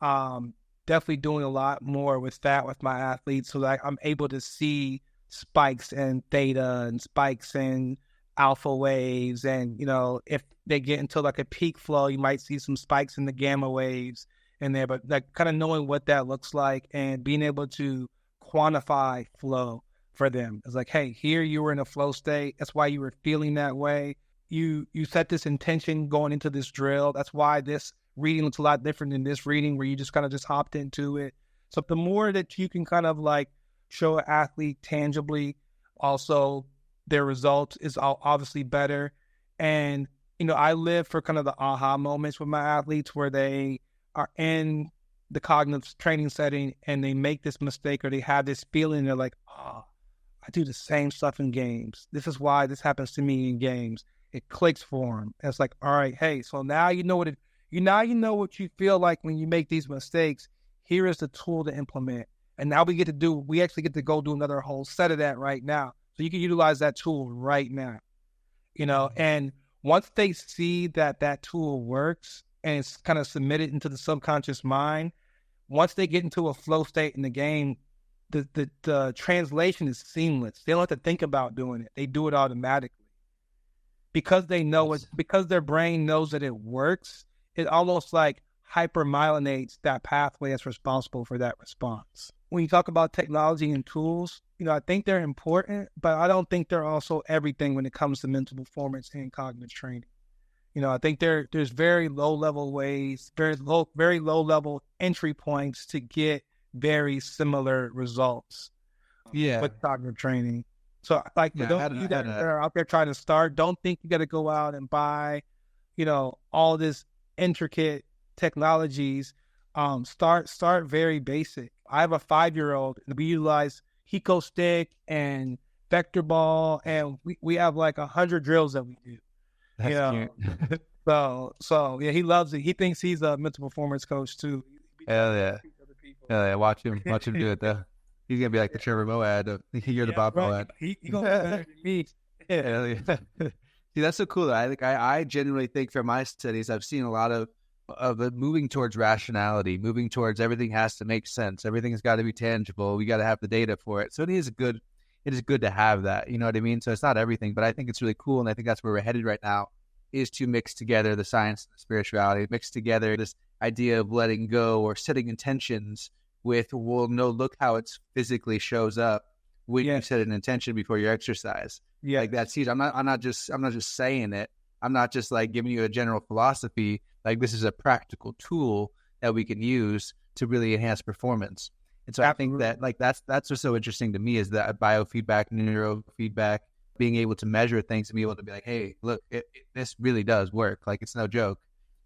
definitely doing a lot more with that with my athletes, so that I'm able to see spikes in theta and spikes in alpha waves. And, if they get into like a peak flow, you might see some spikes in the gamma waves in there, but like kind of knowing what that looks like and being able to quantify flow for them. It's like, hey, here you were in a flow state. That's why you were feeling that way. You set this intention going into this drill. That's why this reading looks a lot different than this reading where you just kind of just hopped into it. So the more that you can kind of like show an athlete tangibly, also their results is obviously better. And, I live for kind of the aha moments with my athletes where they are in the cognitive training setting and they make this mistake or they have this feeling. They're like, oh, I do the same stuff in games. This is why this happens to me in games. It clicks for them. And it's like, all right, hey, so now you know what you know what you feel like when you make these mistakes. Here is the tool to implement. And now we actually get to go do another whole set of that right now. So you can utilize that tool right now, and once they see that tool works and it's kind of submitted into the subconscious mind, once they get into a flow state in the game, the translation is seamless. They don't have to think about doing it. They do it automatically. Because they know it, because their brain knows that it works, it almost like hypermyelinates that pathway that's responsible for that response. When you talk about technology and tools, I think they're important, but I don't think they're also everything when it comes to mental performance and cognitive training. I think there's very low level ways, very low level entry points to get very similar results. With cognitive training. So, like, for those of you that are out there trying to start, don't think you got to go out and buy, all this intricate technologies. Start very basic. I have a 5-year-old, and we utilize Hiko stick and vector ball, and we have like 100 drills that we do. That's cute. So yeah, he loves it. He thinks he's a mental performance coach too. Hell yeah. Hell yeah. Watch him do it though. He's gonna be like the Trevor Moe ad. You're the Bob Moe ad. He gonna be better than me. Yeah. Hell yeah. See, that's so cool. I genuinely think from my studies, I've seen a lot of it moving towards rationality, moving towards everything has to make sense. Everything has got to be tangible. We got to have the data for it. So it is good to have that. You know what I mean? So it's not everything, but I think it's really cool. And I think that's where we're headed right now, is to mix together the science and the spirituality, mix together this idea of letting go or setting intentions with, well, no, look how it physically shows up when you set an intention before your exercise. Yeah. Like that sees, I'm not just saying it. I'm not just like giving you a general philosophy. Like, this is a practical tool that we can use to really enhance performance. And so Absolutely. I think that like that's what's so interesting to me, is that biofeedback, neurofeedback, being able to measure things and be able to be like, hey, look, this really does work. Like, it's no joke.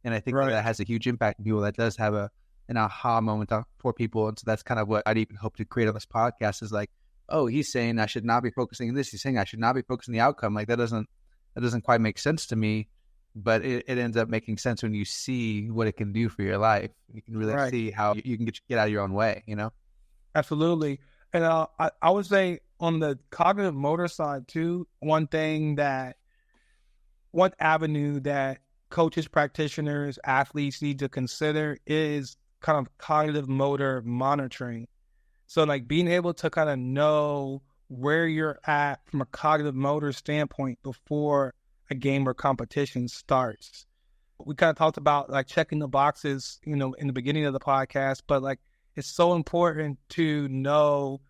And I think that has a huge impact on people. That does have an aha moment for people. And so that's kind of what I'd even hope to create on this podcast, is like, oh, he's saying I should not be focusing on this. He's saying I should not be focusing on the outcome. Like, that doesn't quite make sense to me, but it ends up making sense when you see what it can do for your life. You can really see how you can get out of your own way, Absolutely. And I would say on the cognitive motor side too, one avenue that coaches, practitioners, athletes need to consider is kind of cognitive motor monitoring. So like being able to kind of know where you're at from a cognitive motor standpoint before a game or competition starts. We kind of talked about like checking the boxes, in the beginning of the podcast, but like it's so important to know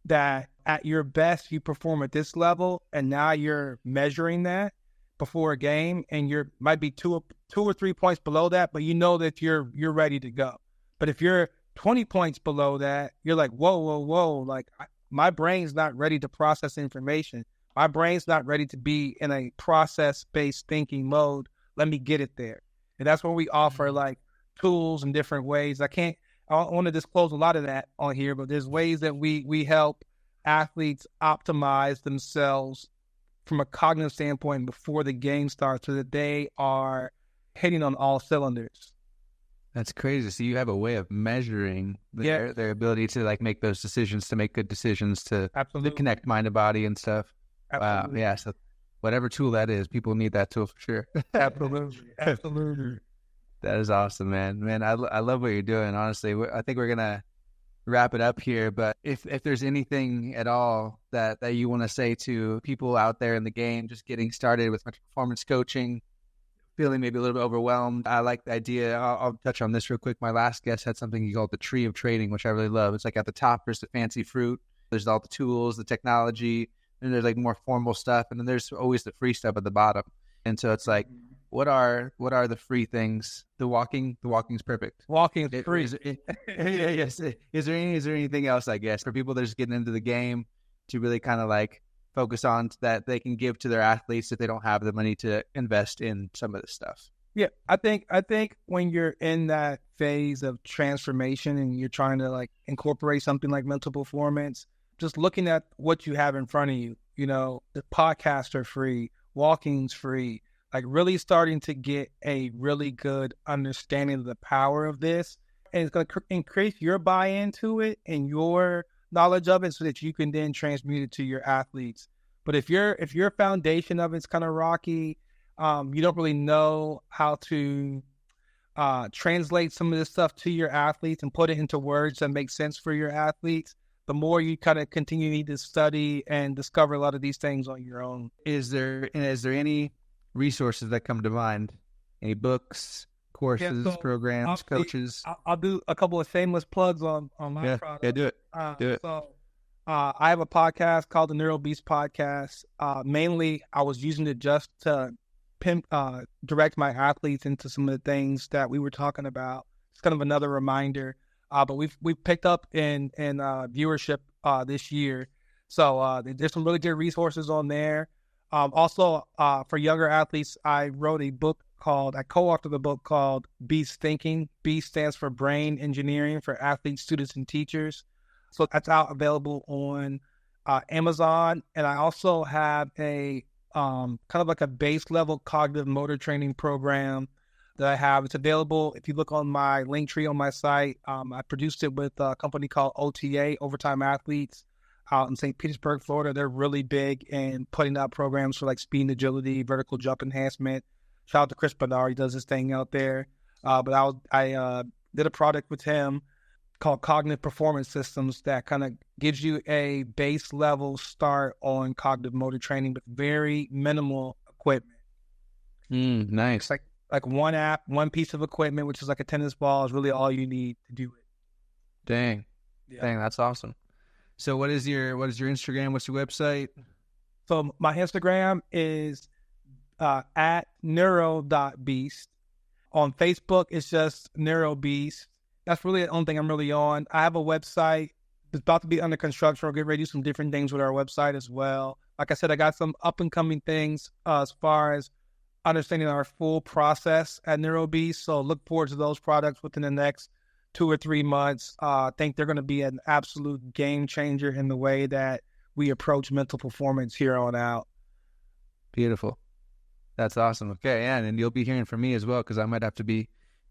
that at your best you perform at this level, and now you're measuring that before a game, and you're might be two or 3 points below that, but you know that you're ready to go. But if you're 20 points below that, you're like, whoa, like my brain's not ready to process information. My brain's not ready to be in a process-based thinking mode. Let me get it there. And that's where we offer like tools in different ways. I want to disclose a lot of that on here, but there's ways that we help athletes optimize themselves from a cognitive standpoint before the game starts so that they are hitting on all cylinders. That's crazy. So you have a way of measuring their ability to like make those decisions, to make good decisions, to connect mind and body and stuff. Absolutely. Wow. Yeah. So whatever tool that is, people need that tool for sure. Absolutely. That is awesome, man. I love what you're doing. Honestly, I think we're gonna wrap it up here. But if there's anything at all that you want to say to people out there in the game, just getting started with mental performance coaching, feeling maybe a little bit overwhelmed, I like the idea. I'll touch on this real quick. My last guest had something he called the tree of trading, which I really love. It's like at the top, there's the fancy fruit. There's all the tools, the technology, and there's like more formal stuff. And then there's always the free stuff at the bottom. And so it's like, what are the free things? The walking's perfect. Walking is free. Yes. Is there anything else, I guess, for people that are just getting into the game to really kind of like focus on that they can give to their athletes if they don't have the money to invest in some of this stuff? Yeah, I think when you're in that phase of transformation and you're trying to like incorporate something like mental performance, just looking at what you have in front of you, the podcasts are free, walking's free, like really starting to get a really good understanding of the power of this. And it's going to increase your buy-in to it and your knowledge of it so that you can then transmute it to your athletes. But if your foundation of it's kind of rocky, you don't really know how to translate some of this stuff to your athletes and put it into words that make sense for your athletes, the more you kind of continue to study and discover a lot of these things on your own. Is there any resources that come to mind? Any books, courses, programs, coaches? I'll do a couple of shameless plugs on my product. Yeah, do it. So I have a podcast called the Neuro Beast podcast. Mainly, I was using it just to direct my athletes into some of the things that we were talking about. It's kind of another reminder. But we've picked up in viewership this year. So there's some really good resources on there. Also, for younger athletes, I co-authored a book called Beast Thinking. Beast stands for Brain Engineering for athletes, students, and teachers. So that's out available on Amazon. And I also have a kind of like a base level cognitive motor training program that I have. It's available if you look on my link tree on my site. I produced it with a company called OTA, Overtime Athletes, out in St. Petersburg, Florida. They're really big in putting out programs for like speed and agility, vertical jump enhancement. Shout out to Chris Bernard. He does his thing out there. But I did a product with him called Cognitive Performance Systems that kind of gives you a base level start on cognitive motor training with very minimal equipment. Nice. It's like one app, one piece of equipment, which is like a tennis ball, is really all you need to do it. Dang, that's awesome. So what is your Instagram? What's your website? So my Instagram is at neuro.beast. On Facebook, it's just Neuro Beast. That's really the only thing I'm really on. I have a website. It's about to be under construction. We're getting ready to do some different things with our website as well. Like I said, I got some up-and-coming things as far as understanding our full process at Neuro Beast. So look forward to those products within the next 2 or 3 months. I think they're going to be an absolute game changer in the way that we approach mental performance here on out. Beautiful. That's awesome. Okay, and you'll be hearing from me as well because I might have to be.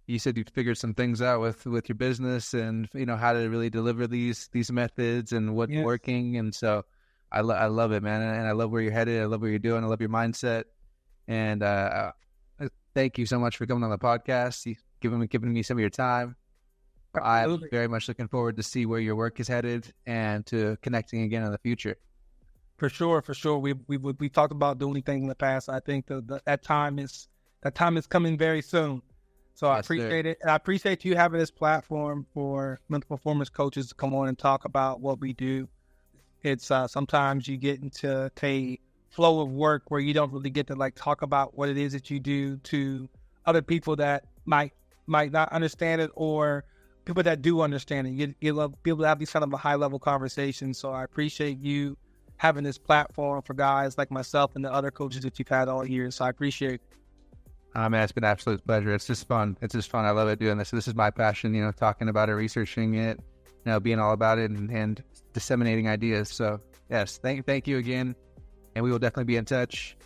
You said you figured some things out with your business and how to really deliver these methods and what's working. And so I love it, man. And I love where you're headed. I love what you're doing. I love your mindset. And thank you so much for coming on the podcast. You giving me some of your time. Absolutely. I'm very much looking forward to see where your work is headed and to connecting again in the future. For sure. We talked about doing things in the past. I think that time is coming very soon. So I appreciate it. And I appreciate you having this platform for mental performance coaches to come on and talk about what we do. It's sometimes you get into a flow of work where you don't really get to like talk about what it is that you do to other people that might not understand it or people that do understand it. You love people to have these kind of a high level conversations. So I appreciate you having this platform for guys like myself and the other coaches that you've had all year. So I appreciate it. Man, it's been an absolute pleasure. It's just fun. I love it doing this. So this is my passion, talking about it, researching it, being all about it and disseminating ideas. So yes, thank you again. and we will definitely be in touch.